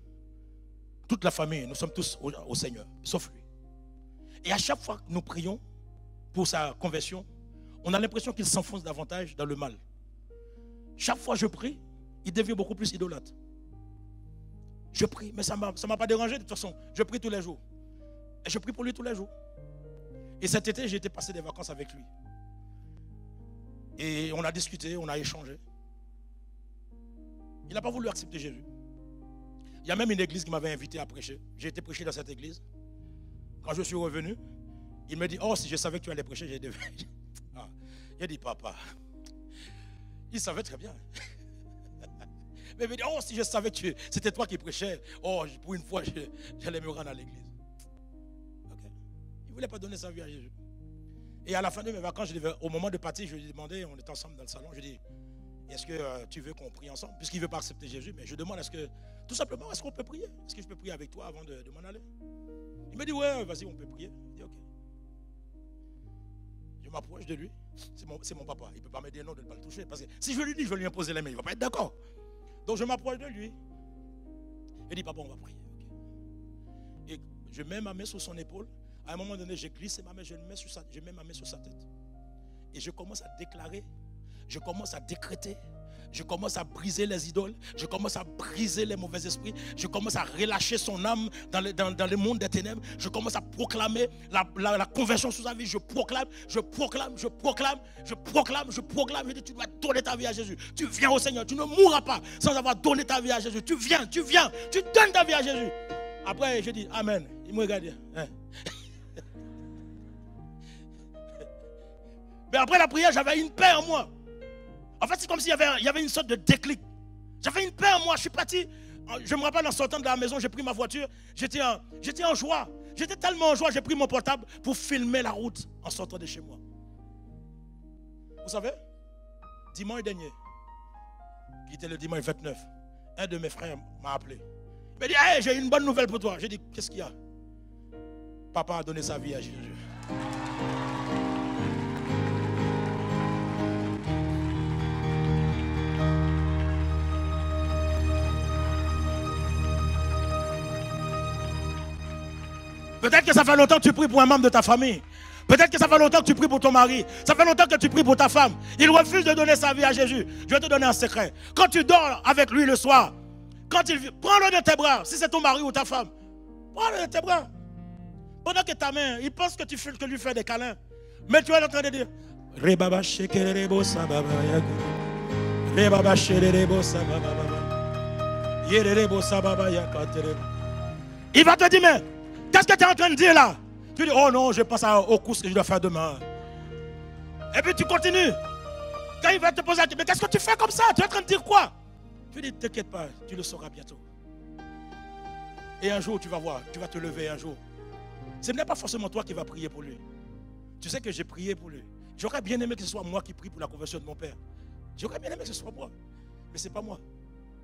Toute la famille, nous sommes tous au Seigneur, sauf lui. Et à chaque fois que nous prions pour sa conversion, on a l'impression qu'il s'enfonce davantage dans le mal. Chaque fois que je prie, il devient beaucoup plus idolâtre. Je prie, mais ça ne m'a pas dérangé de toute façon. Je prie tous les jours. Et je prie pour lui tous les jours. Et cet été, j'ai été passer des vacances avec lui. Et on a discuté, on a échangé. Il n'a pas voulu accepter Jésus. Il y a même une église qui m'avait invité à prêcher. J'ai été prêcher dans cette église. Quand je suis revenu, il me dit, oh, si je savais que tu allais prêcher, j'ai dit, ah. Il a dit, papa. Il savait très bien. Mais il me dit, oh, si je savais que c'était toi qui prêchais, oh, pour une fois, j'allais me rendre à l'église. Okay. Il ne voulait pas donner sa vie à Jésus. Et à la fin de mes vacances, au moment de partir, je lui ai demandé, on était ensemble dans le salon, je lui ai dit, est-ce que tu veux qu'on prie ensemble? Puisqu'il ne veut pas accepter Jésus, mais je demande, tout simplement, est-ce qu'on peut prier? Est-ce que je peux prier avec toi avant de m'en aller? Il me dit, ouais, vas-y, on peut prier. Je dis, ok. Je m'approche de lui. C'est mon papa. Il ne peut pas me dire non de ne pas le toucher. Parce que si je lui dis, je vais lui imposer les mains, il ne va pas être d'accord. Donc je m'approche de lui. Il dit, papa, on va prier. Okay. Et je mets ma main sur son épaule. À un moment donné, je glisse ma main, je mets ma main sur sa tête. Et je commence à déclarer, je commence à décréter, je commence à briser les idoles, je commence à briser les mauvais esprits, je commence à relâcher son âme dans le monde des ténèbres, je commence à proclamer la conversion sous sa vie, je proclame, je dis, tu dois donner ta vie à Jésus, tu viens au Seigneur, tu ne mourras pas sans avoir donné ta vie à Jésus, tu viens, tu donnes ta vie à Jésus. Après, je dis, amen, il me regarde, hein. Mais après la prière, j'avais une paix en moi. En fait, c'est comme s'il y avait une sorte de déclic. J'avais une paix en moi. Je suis parti. Je me rappelle en sortant de la maison, j'ai pris ma voiture. J'étais en joie. J'étais tellement en joie, j'ai pris mon portable pour filmer la route en sortant de chez moi. Vous savez, dimanche dernier, qui était le dimanche 29, un de mes frères m'a appelé. Il m'a dit, hey, j'ai une bonne nouvelle pour toi. J'ai dit, qu'est-ce qu'il y a? Papa a donné sa vie à Jésus. Peut-être que ça fait longtemps que tu pries pour un membre de ta famille. Peut-être que ça fait longtemps que tu pries pour ton mari. Ça fait longtemps que tu pries pour ta femme. Il refuse de donner sa vie à Jésus. Je vais te donner un secret. Quand tu dors avec lui le soir, prends-le de tes bras. Si c'est ton mari ou ta femme, prends-le de tes bras. Pendant que ta main, il pense que tu lui fais des câlins. Mais tu es en train de dire, il va te dire, mais qu'est-ce que tu es en train de dire là? Tu dis, oh non, je pense aux courses que je dois faire demain. Et puis tu continues. Quand il va te poser la question, mais qu'est-ce que tu fais comme ça? Tu es en train de dire quoi? Tu dis, t'inquiète pas, tu le sauras bientôt. Et un jour, tu vas voir, tu vas te lever un jour. Ce n'est pas forcément toi qui vas prier pour lui. Tu sais que j'ai prié pour lui. J'aurais bien aimé que ce soit moi qui prie pour la conversion de mon père. J'aurais bien aimé que ce soit moi. Mais ce n'est pas moi.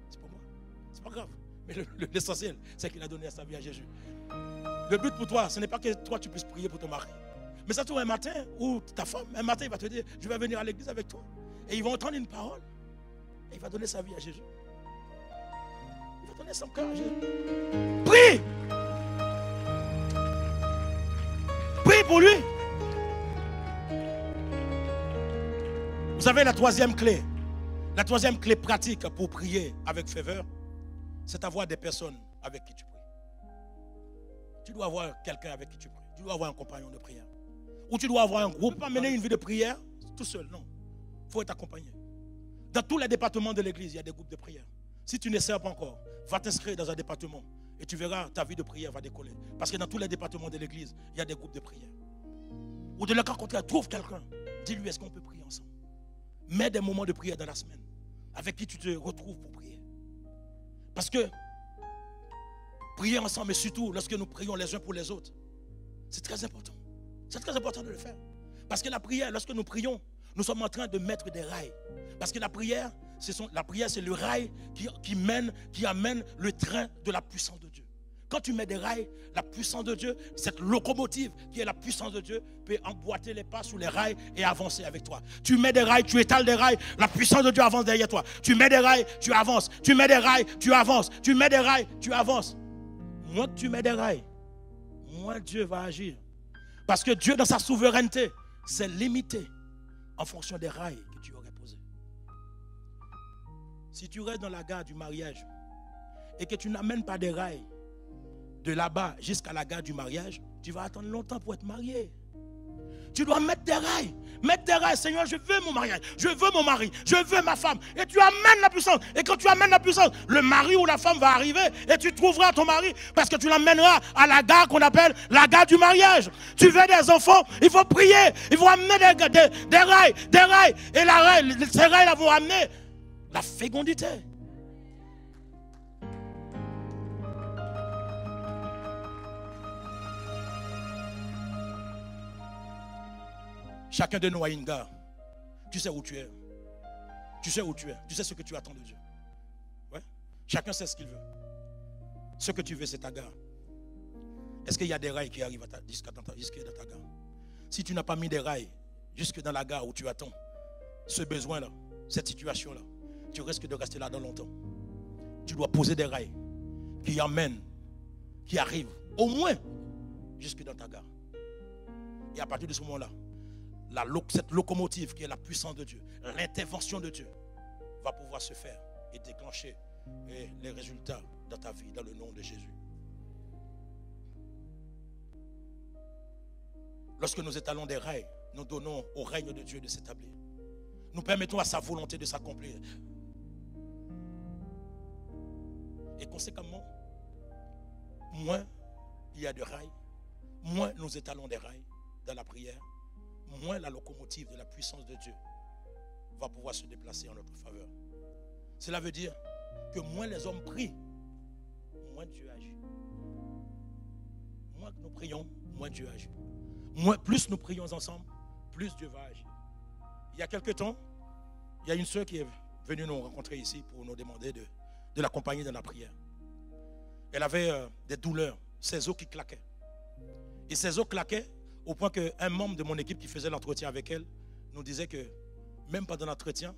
C'est pas moi. C'est pas grave. Mais l'essentiel, c'est qu'il a donné sa vie à Jésus. Le but pour toi, ce n'est pas que toi tu puisses prier pour ton mari. Mais ça trouve un matin, ou ta femme, un matin, il va te dire, je vais venir à l'église avec toi. Et ils vont entendre une parole. Et il va donner sa vie à Jésus. Il va donner son cœur à Jésus. Prie! Prie pour lui. Vous savez la troisième clé. La troisième clé pratique pour prier avec ferveur, c'est d'avoir des personnes avec qui tu pries. Tu dois avoir quelqu'un avec qui tu pries. Tu dois avoir un compagnon de prière. Ou tu dois avoir un groupe. Tu ne peux pas mener une vie de prière tout seul, non. Il faut être accompagné. Dans tous les départements de l'église, il y a des groupes de prière. Si tu ne sers pas encore, va t'inscrire dans un département et tu verras, ta vie de prière va décoller. Parce que dans tous les départements de l'église, il y a des groupes de prière. Ou de le cas contraire, trouve quelqu'un. Dis-lui, est-ce qu'on peut prier ensemble? Mets des moments de prière dans la semaine avec qui tu te retrouves pour prier. Parce que prier ensemble, mais surtout lorsque nous prions les uns pour les autres, c'est très important. C'est très important de le faire. Parce que la prière, lorsque nous prions, nous sommes en train de mettre des rails. Parce que la prière, c'est le rail qui amène le train de la puissance de Dieu. Quand tu mets des rails, la puissance de Dieu, cette locomotive qui est la puissance de Dieu, peut emboîter les pas sous les rails et avancer avec toi. Tu mets des rails, tu étales des rails, la puissance de Dieu avance derrière toi. Tu mets des rails, tu avances. Tu mets des rails, tu avances. Tu mets des rails, tu avances. Moins que tu mets des rails, moins Dieu va agir. Parce que Dieu, dans sa souveraineté, c'est limité en fonction des rails que tu aurais posés. Si tu restes dans la gare du mariage et que tu n'amènes pas des rails, de là-bas jusqu'à la gare du mariage, tu vas attendre longtemps pour être marié. Tu dois mettre des rails. Mettre des rails. Seigneur, je veux mon mariage. Je veux mon mari. Je veux ma femme. Et tu amènes la puissance. Et quand tu amènes la puissance, le mari ou la femme va arriver. Et tu trouveras ton mari. Parce que tu l'emmèneras à la gare qu'on appelle la gare du mariage. Tu veux des enfants. Il faut prier. Il faut amener des rails. Des rails. Et ces rails vont amener la fécondité. Chacun de nous a une gare. Tu sais où tu es. Tu sais où tu es. Tu sais ce que tu attends de Dieu. Ouais? Chacun sait ce qu'il veut. Ce que tu veux, c'est ta gare. Est-ce qu'il y a des rails qui arrivent jusqu'à dans ta gare? Si tu n'as pas mis des rails jusque dans la gare où tu attends ce besoin-là, cette situation-là, tu risques de rester là dans longtemps. Tu dois poser des rails qui emmènent, qui arrivent au moins jusque dans ta gare. Et à partir de ce moment-là, cette locomotive qui est la puissance de Dieu, l'intervention de Dieu va pouvoir se faire et déclencher les résultats dans ta vie, dans le nom de Jésus. Lorsque nous étalons des rails, nous donnons au règne de Dieu de s'établir. Nous permettons à sa volonté de s'accomplir. Et conséquemment, moins il y a de rails, moins nous étalons des rails dans la prière, moins la locomotive de la puissance de Dieu va pouvoir se déplacer en notre faveur. Cela veut dire que moins les hommes prient, moins Dieu agit. Moins que nous prions, moins Dieu agit. Plus nous prions ensemble, plus Dieu va agir. Il y a quelque temps, il y a une soeur qui est venue nous rencontrer ici pour nous demander de l'accompagner dans la prière. Elle avait des douleurs, ses os qui claquaient. Et ses os claquaient au point qu'un membre de mon équipe qui faisait l'entretien avec elle nous disait que même pendant l'entretien,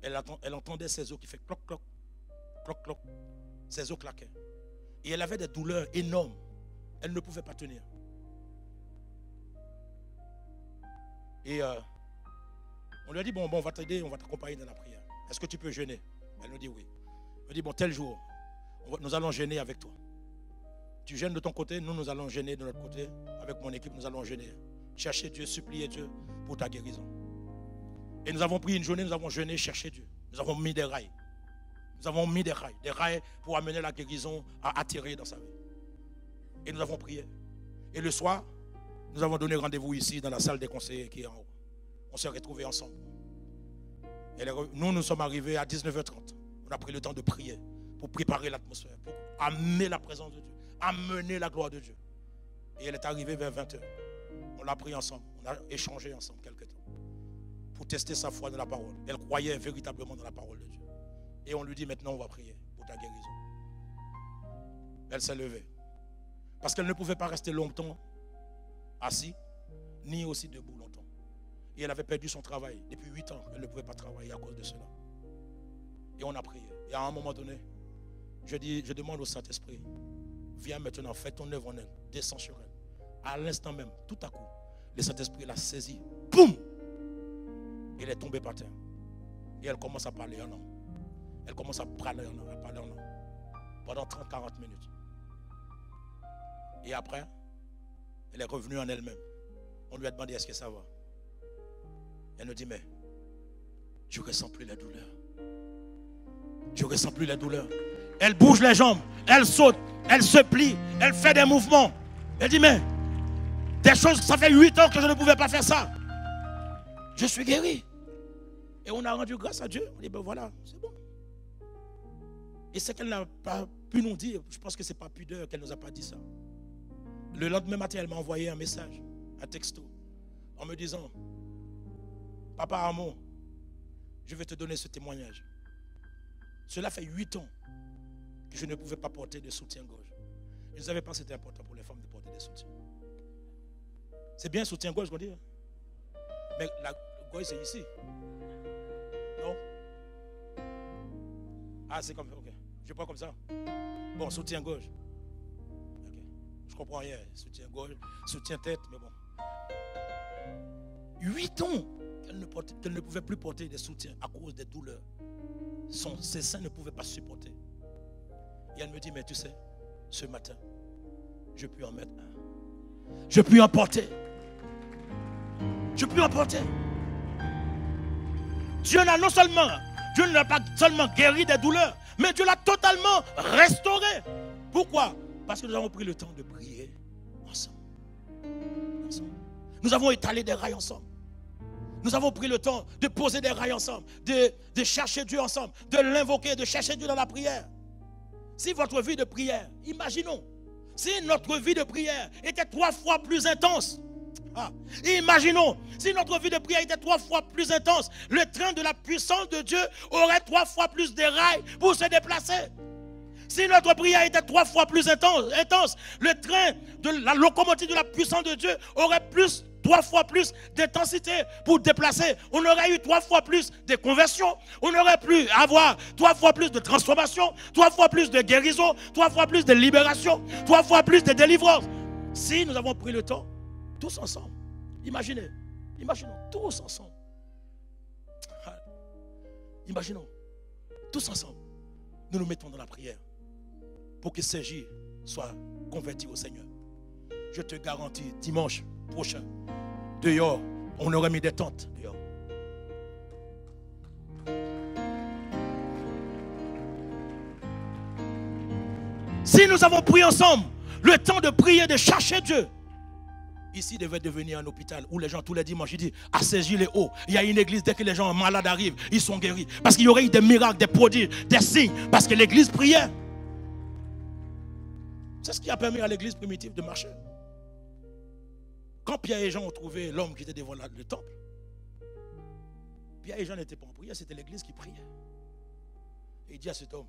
elle entendait ses os qui fait cloc, cloc, cloc, cloc. Ses os claquaient. Et elle avait des douleurs énormes. Elle ne pouvait pas tenir. Et on lui a dit, bon, on va t'aider, on va t'accompagner dans la prière. Est-ce que tu peux jeûner? Elle nous dit oui. Elle dit, bon, tel jour, nous allons jeûner avec toi. Tu jeûnes de ton côté, nous allons jeûner de notre côté. Avec mon équipe, nous allons jeûner. Chercher Dieu, supplier Dieu pour ta guérison. Et nous avons pris une journée, nous avons jeûné, cherché Dieu. Nous avons mis des rails. Nous avons mis des rails pour amener la guérison à atterrir dans sa vie. Et nous avons prié. Et le soir, nous avons donné rendez-vous ici dans la salle des conseillers qui est en haut. On s'est retrouvés ensemble. Nous sommes arrivés à 19h30. On a pris le temps de prier pour préparer l'atmosphère, pour amener la présence de Dieu, amener la gloire de Dieu. Et elle est arrivée vers 20h. On l'a pris ensemble, on a échangé ensemble quelque temps pour tester sa foi dans la parole. Elle croyait véritablement dans la parole de Dieu. Et on lui dit maintenant on va prier pour ta guérison. Elle s'est levée. Parce qu'elle ne pouvait pas rester longtemps assise, ni aussi debout longtemps. Et elle avait perdu son travail. Depuis 8 ans, elle ne pouvait pas travailler à cause de cela. Et on a prié. Et à un moment donné, je demande au Saint-Esprit, viens maintenant, fais ton œuvre en elle, descends sur elle. À l'instant même, tout à coup, le Saint-Esprit l'a saisie. Boum! Elle est tombée par terre. Et elle commence à parler en langue. Elle commence à parler en langue. Pendant 30-40 minutes. Et après, elle est revenue en elle-même. On lui a demandé est-ce que ça va. Elle nous dit mais je ne ressens plus la douleur. Je ne ressens plus la douleur. Elle bouge les jambes, elle saute, elle se plie, elle fait des mouvements. Elle dit mais des choses, ça fait 8 ans que je ne pouvais pas faire ça. Je suis guéri. Et on a rendu grâce à Dieu. On dit ben voilà, c'est bon. Et ce qu'elle n'a pas pu nous dire, je pense que ce n'est pas pudeur qu'elle ne nous a pas dit ça. Le lendemain matin, elle m'a envoyé un message, un texto, en me disant papa Armand, je vais te donner ce témoignage. Cela fait 8 ans que je ne pouvais pas porter de soutien-gorge. Je ne savais pas que c'était important pour les femmes de porter des soutiens. C'est bien soutien-gorge qu'on dit. Mais la gorge c'est ici. Non? Ah c'est comme ça, ok. Je prends comme ça. Bon, soutien-gorge. Ok. Je comprends rien. Soutien-gorge, soutien-tête, mais bon. 8 ans qu'elle ne pouvait plus porter des soutiens à cause des douleurs. Ses seins ne pouvaient pas supporter. Et elle me dit, mais tu sais, ce matin, je puis en mettre un. Je puis en porter. Je puis en porter. Dieu n'a pas seulement guéri des douleurs, mais Dieu l'a totalement restauré. Pourquoi? Parce que nous avons pris le temps de prier ensemble. Nous avons étalé des rails ensemble. Nous avons pris le temps de poser des rails ensemble, de chercher Dieu ensemble, de l'invoquer, de chercher Dieu dans la prière. Si votre vie de prière, imaginons, si notre vie de prière était 3 fois plus intense, imaginons, si notre vie de prière était 3 fois plus intense, le train de la puissance de Dieu aurait 3 fois plus de rails pour se déplacer. Si notre prière était 3 fois plus intense, le train de la locomotive de la puissance de Dieu aurait 3 fois plus d'intensité pour déplacer. On aurait eu 3 fois plus de conversions. On aurait pu avoir 3 fois plus de transformation, 3 fois plus de guérison, 3 fois plus de libération, 3 fois plus de délivrance. Si nous avons pris le temps, tous ensemble, imaginons, tous ensemble. Imaginons, tous ensemble, nous nous mettons dans la prière pour que Sergi soit converti au Seigneur. Je te garantis, dimanche prochain, dehors, on aurait mis des tentes dehors. Si nous avons pris ensemble le temps de prier, de chercher Dieu, ici devait devenir un hôpital où les gens tous les dimanches, ils disent à Cergy-les-Hauts, il y a une église, dès que les gens malades arrivent, ils sont guéris. Parce qu'il y aurait eu des miracles, des prodiges, des signes, parce que l'église priait. C'est ce qui a permis à l'église primitive de marcher. Quand Pierre et Jean ont trouvé l'homme qui était devant le temple, Pierre et Jean n'étaient pas en prière, c'était l'église qui priait. Et il dit à cet homme,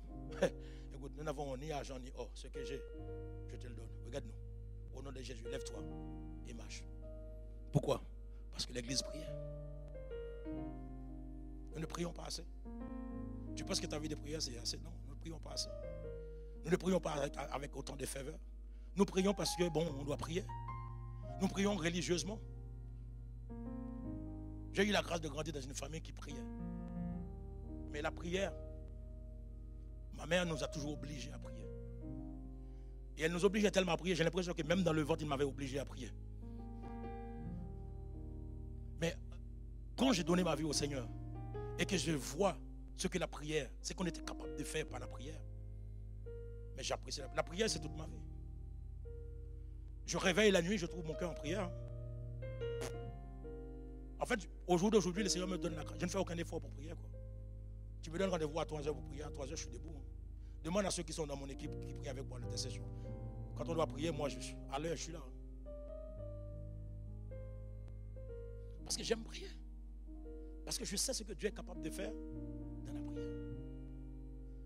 écoute, nous n'avons ni argent ni or, ce que j'ai, je te le donne. Regarde-nous, au nom de Jésus, lève-toi et marche. Pourquoi? Parce que l'église priait. Nous ne prions pas assez. Tu penses que ta vie de prière c'est assez? Non, nous ne prions pas assez. Nous ne prions pas avec autant de ferveur. Nous prions parce que, bon, on doit prier. Nous prions religieusement. J'ai eu la grâce de grandir dans une famille qui priait. Mais la prière, ma mère nous a toujours obligés à prier. Et elle nous obligeait tellement à prier, j'ai l'impression que même dans le ventre, il m'avait obligé à prier. Mais quand j'ai donné ma vie au Seigneur et que je vois ce que la prière, c'est qu'on était capable de faire par la prière. Mais j'apprécie la prière, c'est toute ma vie. Je réveille la nuit, je trouve mon cœur en prière. En fait, au jour d'aujourd'hui, le Seigneur me donne la grâce. Je ne fais aucun effort pour prier. Tu me donnes rendez-vous à 3h pour prier. À 3h, je suis debout. Demande à ceux qui sont dans mon équipe qui prient avec moi l'intercession. Quand on doit prier, moi, à l'heure, je suis là. Parce que j'aime prier. Parce que je sais ce que Dieu est capable de faire dans la prière.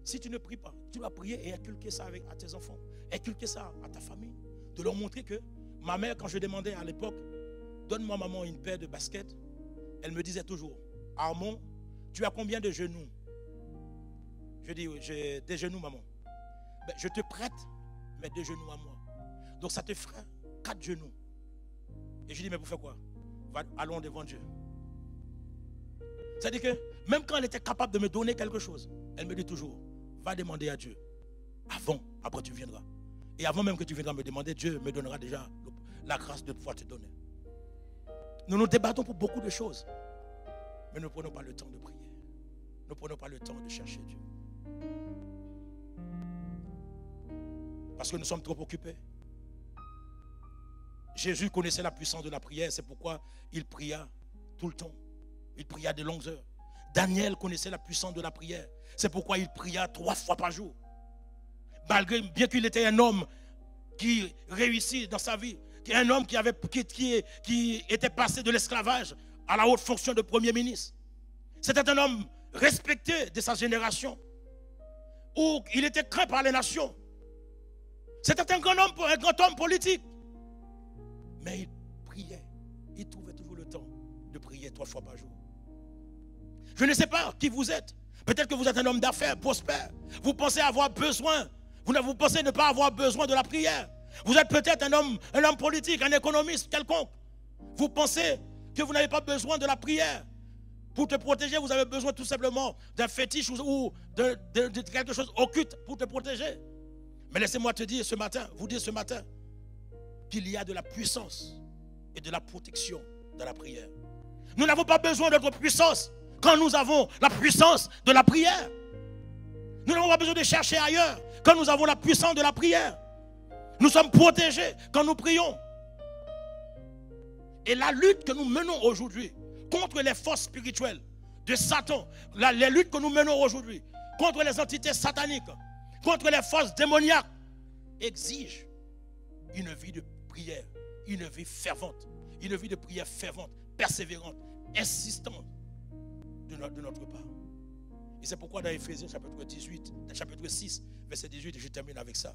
Si tu ne pries pas, tu dois prier et inculquer ça à tes enfants. Inculquer ça à ta famille. De leur montrer que ma mère, quand je demandais à l'époque, donne-moi maman une paire de baskets, elle me disait toujours, Armand, tu as combien de genoux? Je dis, j'ai des genoux maman. Ben, je te prête mes 2 genoux à moi. Donc ça te fera 4 genoux. Et je dis, mais pour faire quoi? Allons devant Dieu. C'est-à-dire que même quand elle était capable de me donner quelque chose, elle me dit toujours, va demander à Dieu. Après tu viendras. Et avant même que tu viendras me demander, Dieu me donnera déjà la grâce de pouvoir te donner. Nous nous débattons pour beaucoup de choses. Mais nous ne prenons pas le temps de prier. Nous ne prenons pas le temps de chercher Dieu. Parce que nous sommes trop occupés. Jésus connaissait la puissance de la prière. C'est pourquoi il pria tout le temps. Il pria de longues heures. Daniel connaissait la puissance de la prière. C'est pourquoi il pria 3 fois par jour. Bien qu'il était un homme qui réussit dans sa vie, un homme qui était passé de l'esclavage à la haute fonction de premier ministre. C'était un homme respecté de sa génération, où il était craint par les nations. C'était un grand homme politique. Mais il priait. Il trouvait toujours le temps de prier 3 fois par jour. Je ne sais pas qui vous êtes. Peut-être que vous êtes un homme d'affaires, prospère. Vous pensez avoir besoin. Vous pensez ne pas avoir besoin de la prière. Vous êtes peut-être un homme politique, un économiste quelconque. Vous pensez que vous n'avez pas besoin de la prière. Pour te protéger, vous avez besoin tout simplement d'un fétiche ou de quelque chose occulte pour te protéger. Mais laissez-moi vous dire ce matin, qu'il y a de la puissance et de la protection dans la prière. Nous n'avons pas besoin d'autre puissance quand nous avons la puissance de la prière. Nous n'avons pas besoin de chercher ailleurs quand nous avons la puissance de la prière. Nous sommes protégés quand nous prions. Et la lutte que nous menons aujourd'hui contre les forces spirituelles de Satan, les luttes que nous menons aujourd'hui contre les entités sataniques, contre les forces démoniaques, exige une vie de prière, une vie fervente, une vie de prière fervente, persévérante, insistante de notre part. Et c'est pourquoi dans Éphésiens chapitre 6, verset 18, je termine avec ça.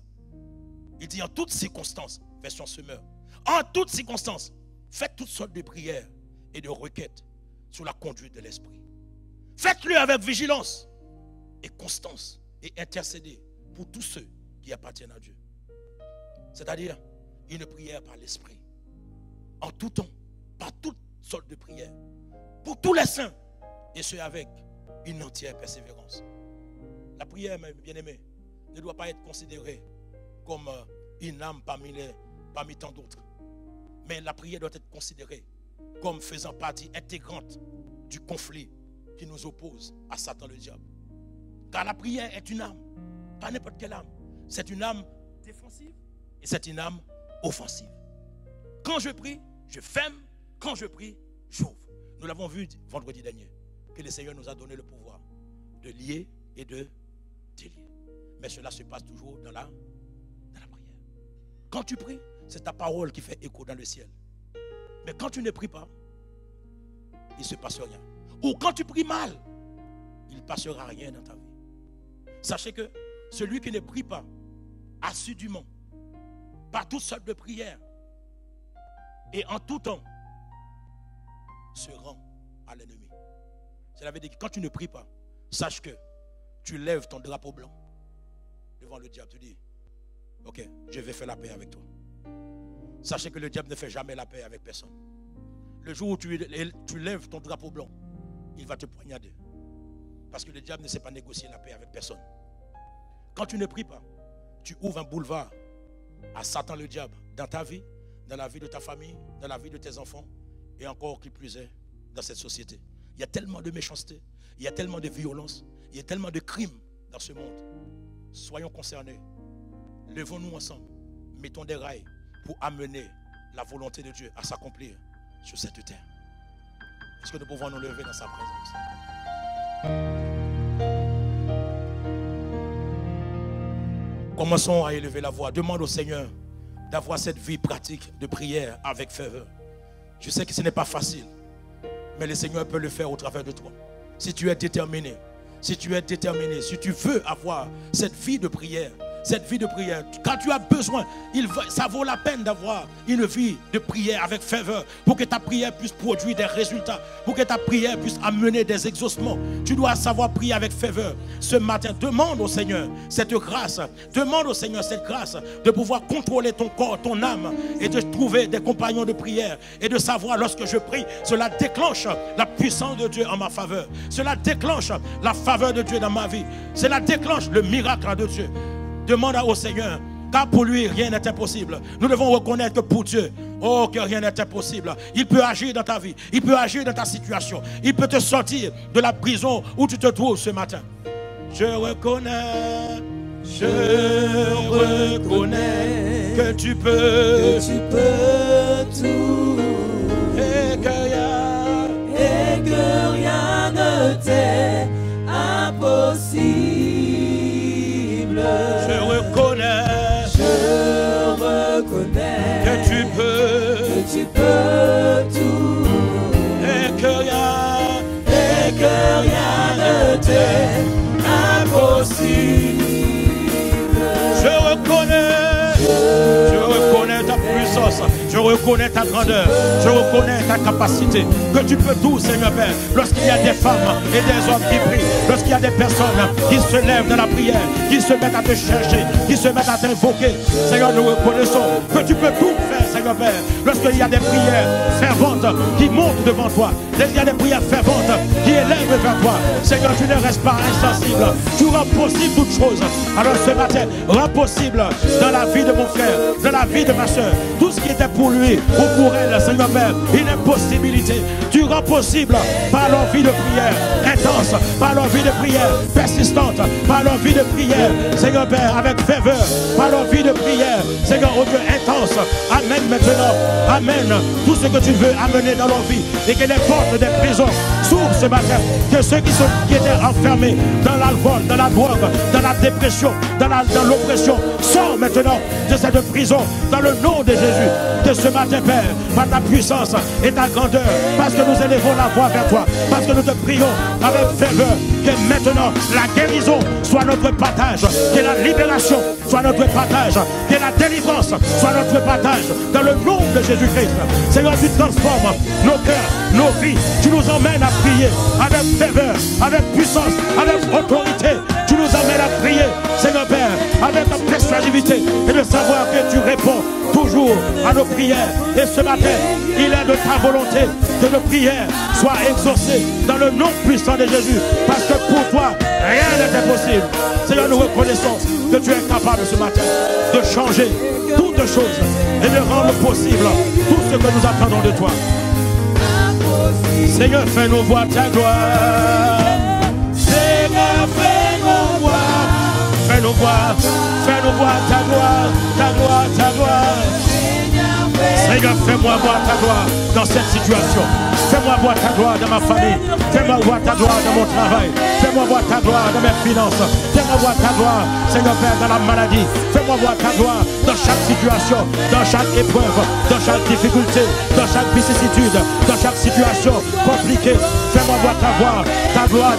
Il dit en toutes circonstances, version Semeur, en toutes circonstances, faites toutes sortes de prières et de requêtes sous la conduite de l'Esprit. Faites-le avec vigilance et constance et intercédez pour tous ceux qui appartiennent à Dieu. C'est-à-dire une prière par l'Esprit. En tout temps, par toutes sortes de prières. Pour tous les saints. Et ce avec une entière persévérance. La prière, mes bien-aimés, ne doit pas être considérée comme une âme parmi tant d'autres. Mais la prière doit être considérée comme faisant partie intégrante du conflit qui nous oppose à Satan le diable. Car la prière est une âme, pas n'importe quelle âme. C'est une âme défensive et c'est une âme offensive. Quand je prie, je ferme. Quand je prie, j'ouvre. Nous l'avons vu vendredi dernier, que le Seigneur nous a donné le pouvoir de lier et de délier. Mais cela se passe toujours dans la prière. Quand tu pries, c'est ta parole qui fait écho dans le ciel. Mais quand tu ne pries pas, il ne se passe rien. Ou quand tu pries mal, il ne passera rien dans ta vie. Sachez que celui qui ne prie pas assidûment, par toutes sortes de prières, et en tout temps, se rend à l'ennemi. Cela veut dire que quand tu ne pries pas, sache que tu lèves ton drapeau blanc devant le diable. Tu dis, ok, je vais faire la paix avec toi. Sachez que le diable ne fait jamais la paix avec personne. Le jour où tu lèves ton drapeau blanc, il va te poignarder. Parce que le diable ne sait pas négocier la paix avec personne. Quand tu ne pries pas, tu ouvres un boulevard à Satan le diable dans ta vie, dans la vie de ta famille, dans la vie de tes enfants et encore qui plus est dans cette société. Il y a tellement de méchanceté, il y a tellement de violence, il y a tellement de crimes dans ce monde. Soyons concernés. Levons-nous ensemble. Mettons des rails pour amener la volonté de Dieu à s'accomplir sur cette terre. Est-ce que nous pouvons nous lever dans sa présence? Commençons à élever la voix. Demande au Seigneur d'avoir cette vie pratique de prière avec ferveur. Je sais que ce n'est pas facile, mais le Seigneur peut le faire au travers de toi. Si tu es déterminé, si tu veux avoir cette vie de prière, quand tu as besoin, ça vaut la peine d'avoir une vie de prière avec ferveur pour que ta prière puisse produire des résultats, pour que ta prière puisse amener des exaucements. Tu dois savoir prier avec ferveur. Ce matin, demande au Seigneur cette grâce, de pouvoir contrôler ton corps, ton âme et de trouver des compagnons de prière et de savoir lorsque je prie, cela déclenche la puissance de Dieu en ma faveur. Cela déclenche la faveur de Dieu dans ma vie. Cela déclenche le miracle de Dieu. Demande au Seigneur, car pour lui, rien n'est impossible. Nous devons reconnaître que pour Dieu, que rien n'est impossible. Il peut agir dans ta vie, il peut agir dans ta situation, il peut te sortir de la prison où tu te trouves ce matin. Je reconnais que tu peux tout et que rien ne t'est impossible. Je reconnais que tu peux tout et que rien ne t'est impossible. Je reconnais ta puissance, je reconnais ta grandeur, je reconnais ta capacité, que tu peux tout, Seigneur Père. Lorsqu'il y a des femmes et des hommes qui prient, lorsqu'il y a des personnes qui se lèvent dans la prière, qui se mettent à te chercher, qui se mettent à t'invoquer, Seigneur, nous reconnaissons que tu peux tout faire, Seigneur Père. Lorsqu'il y a des prières ferventes qui montent devant toi, il y a des prières ferventes qui élèvent vers toi, Seigneur, tu ne restes pas insensible, tu rends possible toutes choses. Alors ce matin, rends possible dans la vie de mon frère, dans la la vie de ma soeur. Tout ce qui était pour lui ou pour elle, Seigneur Père, une impossibilité. Tu rends possible par leur vie de prière intense, par leur vie de prière persistante, par leur vie de prière, Seigneur Père, avec ferveur, par leur vie de prière, Seigneur, oh Dieu, intense. Amen maintenant. Amen. Tout ce que tu veux amener dans leur vie et que les portes des prisons s'ouvrent ce matin. Que ceux qui étaient enfermés dans l'alcool, dans la drogue, dans la dépression, dans l'oppression, sortent maintenant de cette prison dans le nom de Jésus. Que ce matin, Père, par ta puissance et ta grandeur, parce que nous élevons la voix vers toi, parce que nous te prions avec ferveur, que maintenant la guérison soit notre partage, que la libération soit notre partage, que la délivrance soit notre partage dans le nom de Jésus-Christ. Seigneur, tu transformes nos cœurs, nos vies, tu nous emmènes à prier avec ferveur, avec puissance, avec autorité. Tu nous emmènes à prier, Seigneur Père, avec persuasivité et de savoir que tu réponds toujours à nos prières. Et ce matin, il est de ta volonté que nos prières soient exaucées dans le nom puissant de Jésus. Parce que pour toi, rien n'est impossible. Seigneur, nous reconnaissons que tu es capable ce matin de changer toutes choses et de rendre possible tout ce que nous attendons de toi. Seigneur, fais-nous voir ta gloire. Seigneur, fais-nous voir. Fais-nous voir ta gloire, ta gloire, ta gloire. Seigneur, fais-moi voir ta gloire dans cette situation. Fais-moi voir ta gloire dans ma famille. Fais-moi voir ta gloire dans mon travail. Fais-moi voir ta gloire dans mes finances. Fais-moi voir ta gloire, Seigneur Père, dans la maladie. Fais-moi voir ta gloire dans chaque situation, dans chaque épreuve, dans chaque difficulté, dans chaque vicissitude, dans chaque situation compliquée. Fais-moi voir ta gloire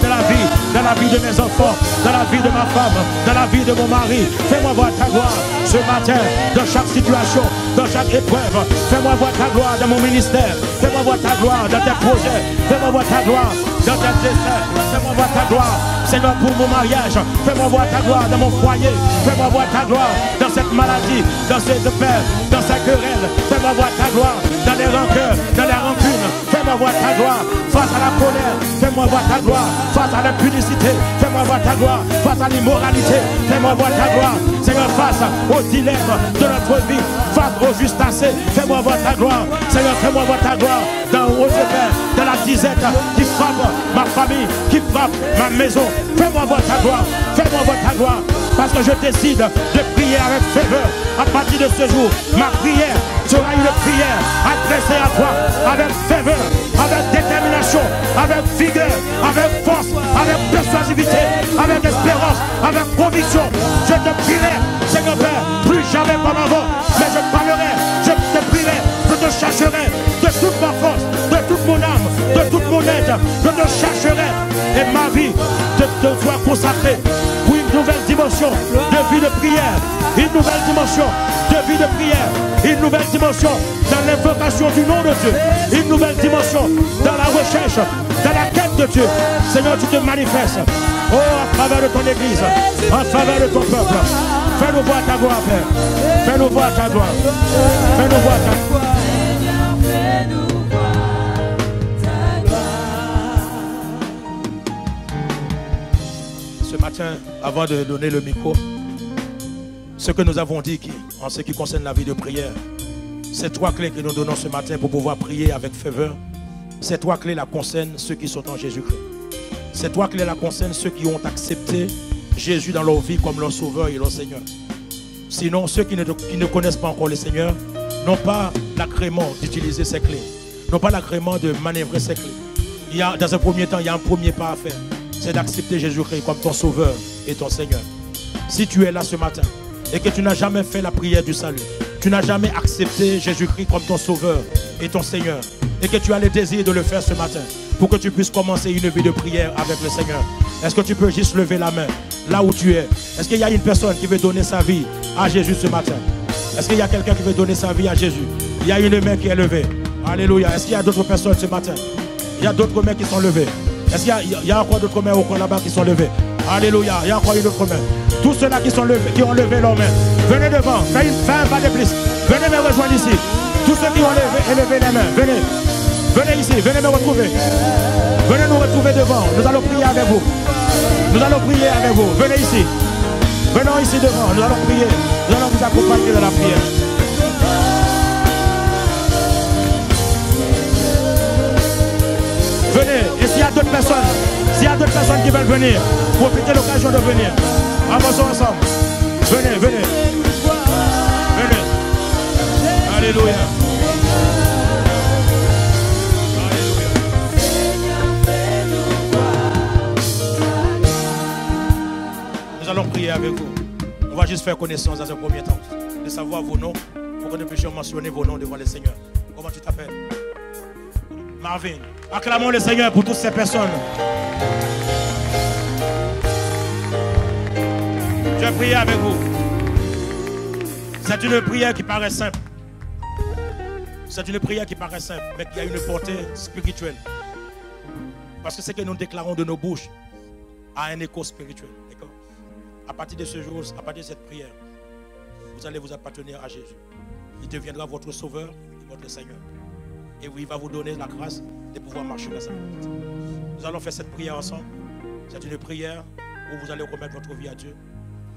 dans la vie de mes enfants, dans la vie de ma femme, dans la vie de mon mari. Fais-moi voir ta gloire ce matin dans chaque situation, dans chaque épreuve. Fais-moi voir ta gloire dans mon ministère. Fais-moi voir ta gloire dans tes projets. Fais-moi voir ta gloire dans tes desseins. Fais-moi voir ta gloire, Seigneur, pour mon mariage. Fais-moi voir ta gloire dans mon foyer. Fais-moi voir ta gloire dans cette maladie, dans cette paix, dans cette querelle. Fais-moi voir ta gloire dans les rancœurs, dans les rancunes. Fais-moi voir ta gloire face à la colère. Fais-moi voir ta gloire face à l'impudicité. Fais-moi voir ta gloire face à l'immoralité. Fais-moi voir ta gloire, Seigneur, face au dilemme de notre vie, face au justacé. Fais-moi voir ta gloire, Seigneur, fais-moi voir ta gloire dans la disette qui frappe ma famille, qui frappe ma maison. Fais-moi voir ta gloire, fais-moi voir ta gloire. Parce que je décide de prier avec ferveur. À partir de ce jour, ma prière sera une prière adressée à toi avec ferveur, avec détermination, avec vigueur, avec force, avec persuasivité, avec espérance, avec conviction. Je te prierai, Seigneur Père, plus jamais comme avant, mais je parlerai, je te prierai, je te chercherai de toute ma force, de toute mon âme, de toute mon aide. Je te chercherai et ma vie te soit consacrée pour une nouvelle dimension de vie de prière, une nouvelle dimension de vie de prière, une nouvelle dimension dans l'invocation du nom de Dieu, une nouvelle dimension dans la recherche, dans la quête de Dieu. Seigneur, tu te manifestes, oh, à travers de ton église, en travers de ton peuple. Fais-nous voir ta gloire, Père. Fais-nous voir ta gloire. Fais-nous voir ta gloire. Ce matin, avant de donner le micro, ce que nous avons dit en ce qui concerne la vie de prière, ces trois clés que nous donnons ce matin pour pouvoir prier avec ferveur, ces trois clés la concernent ceux qui sont en Jésus-Christ. Ces trois clés la concernent ceux qui ont accepté Jésus dans leur vie comme leur sauveur et leur Seigneur. Sinon, ceux qui ne connaissent pas encore le Seigneur n'ont pas l'agrément d'utiliser ces clés, n'ont pas l'agrément de manœuvrer ces clés. Dans un premier temps, il y a un premier pas à faire, c'est d'accepter Jésus-Christ comme ton sauveur et ton Seigneur. Si tu es là ce matin et que tu n'as jamais fait la prière du salut, tu n'as jamais accepté Jésus-Christ comme ton sauveur et ton Seigneur, et que tu as le désir de le faire ce matin pour que tu puisses commencer une vie de prière avec le Seigneur, est-ce que tu peux juste lever la main là où tu es? Est-ce qu'il y a une personne qui veut donner sa vie à Jésus ce matin? Est-ce qu'il y a quelqu'un qui veut donner sa vie à Jésus? Il y a une main qui est levée. Alléluia. Est-ce qu'il y a d'autres personnes ce matin? Il y a d'autres mains qui sont levées. Est-ce qu'il y a encore d'autres mains au coin là-bas qui sont levées? Alléluia. Il y a encore une autre main. Tous ceux-là qui sont levés, qui ont levé leurs mains, venez devant. Faites un pas de plus. Venez me rejoindre ici. Tous ceux qui ont levé les mains, venez. Venez ici, venez me retrouver. Venez nous retrouver devant. Nous allons prier avec vous. Nous allons prier avec vous. Venez ici. Venons ici devant. Nous allons prier. Nous allons vous accompagner dans la prière. y a d'autres personnes, s'il y a d'autres personnes qui veulent venir, profitez de l'occasion de venir. Avançons ensemble. Venez, venez. Venez. Alléluia. Nous allons prier avec vous. On va juste faire connaissance dans un premier temps. De savoir vos noms. Pour que nous puissions mentionner vos noms devant le Seigneur. Comment tu t'appelles? Marvin. Acclamons le Seigneur pour toutes ces personnes. Je vais prier avec vous. C'est une prière qui paraît simple. C'est une prière qui paraît simple, mais qui a une portée spirituelle. Parce que ce que nous déclarons de nos bouches a un écho spirituel. D'accord? À partir de ce jour, à partir de cette prière, vous allez vous appartenir à Jésus. Il deviendra votre sauveur et votre Seigneur. Et il va vous donner la grâce de pouvoir marcher dans sa vie. Nous allons faire cette prière ensemble. C'est une prière où vous allez remettre votre vie à Dieu.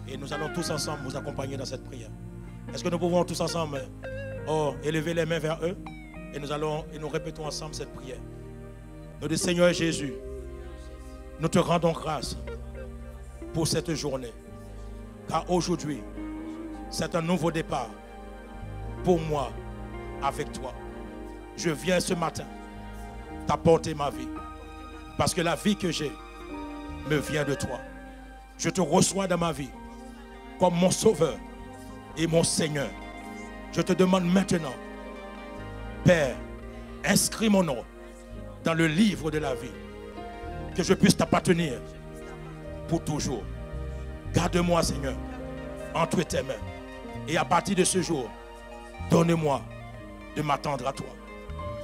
Et nous allons tous ensemble vous accompagner dans cette prière. Est-ce que nous pouvons tous ensemble élever les mains vers eux? Et nous répétons ensemble cette prière. Notre Seigneur Jésus, nous te rendons grâce pour cette journée. Car aujourd'hui, c'est un nouveau départ pour moi avec toi. Je viens ce matin t'apporter ma vie. Parce que la vie que j'ai me vient de toi. Je te reçois dans ma vie comme mon sauveur et mon Seigneur. Je te demande maintenant, Père, inscris mon nom dans le livre de la vie. Que je puisse t'appartenir pour toujours. Garde-moi, Seigneur, entre tes mains. Et à partir de ce jour, donne-moi de m'attendre à toi.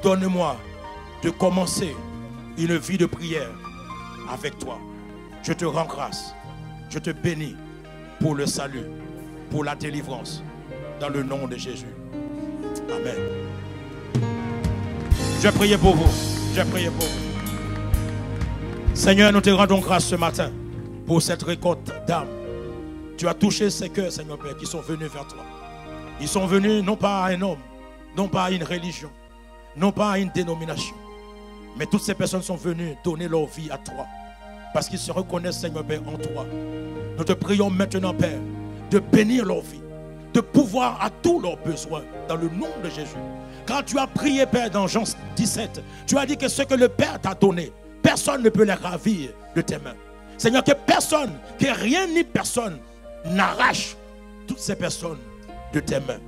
Donne-moi de commencer une vie de prière avec toi. Je te rends grâce. Je te bénis pour le salut, pour la délivrance, dans le nom de Jésus. Amen. Je prie pour vous. Je prie pour vous. Seigneur, nous te rendons grâce ce matin pour cette récolte d'âmes. Tu as touché ces cœurs, Seigneur Père, qui sont venus vers toi. Ils sont venus non pas à un homme, non pas à une religion, non pas à une dénomination, mais toutes ces personnes sont venues donner leur vie à toi. Parce qu'ils se reconnaissent, Seigneur Père, en toi. Nous te prions maintenant, Père, de bénir leur vie, de pouvoir à tous leurs besoins, dans le nom de Jésus. Quand tu as prié, Père, dans Jean 17, tu as dit que ce que le Père t'a donné, personne ne peut les ravir de tes mains. Seigneur, que personne, que rien ni personne n'arrache toutes ces personnes de tes mains.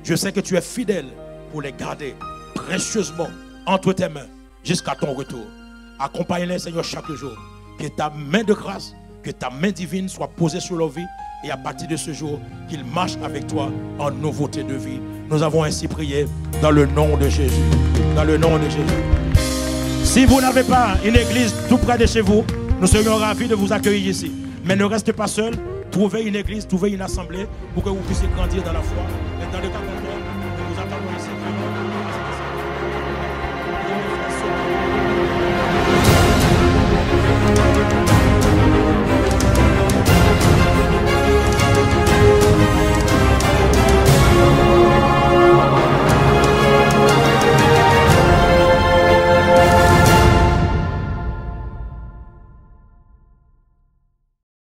Je sais que tu es fidèle pour les garder précieusement entre tes mains jusqu'à ton retour. Accompagne-les, Seigneur, chaque jour. Que ta main de grâce, que ta main divine soit posée sur leur vie. Et à partir de ce jour, qu'ils marchent avec toi en nouveauté de vie. Nous avons ainsi prié dans le nom de Jésus. Dans le nom de Jésus. Si vous n'avez pas une église tout près de chez vous, nous serions ravis de vous accueillir ici. Mais ne restez pas seul. Trouvez une église, trouvez une assemblée pour que vous puissiez grandir dans la foi. Et dans le cas contraire, nous vous attendons ici.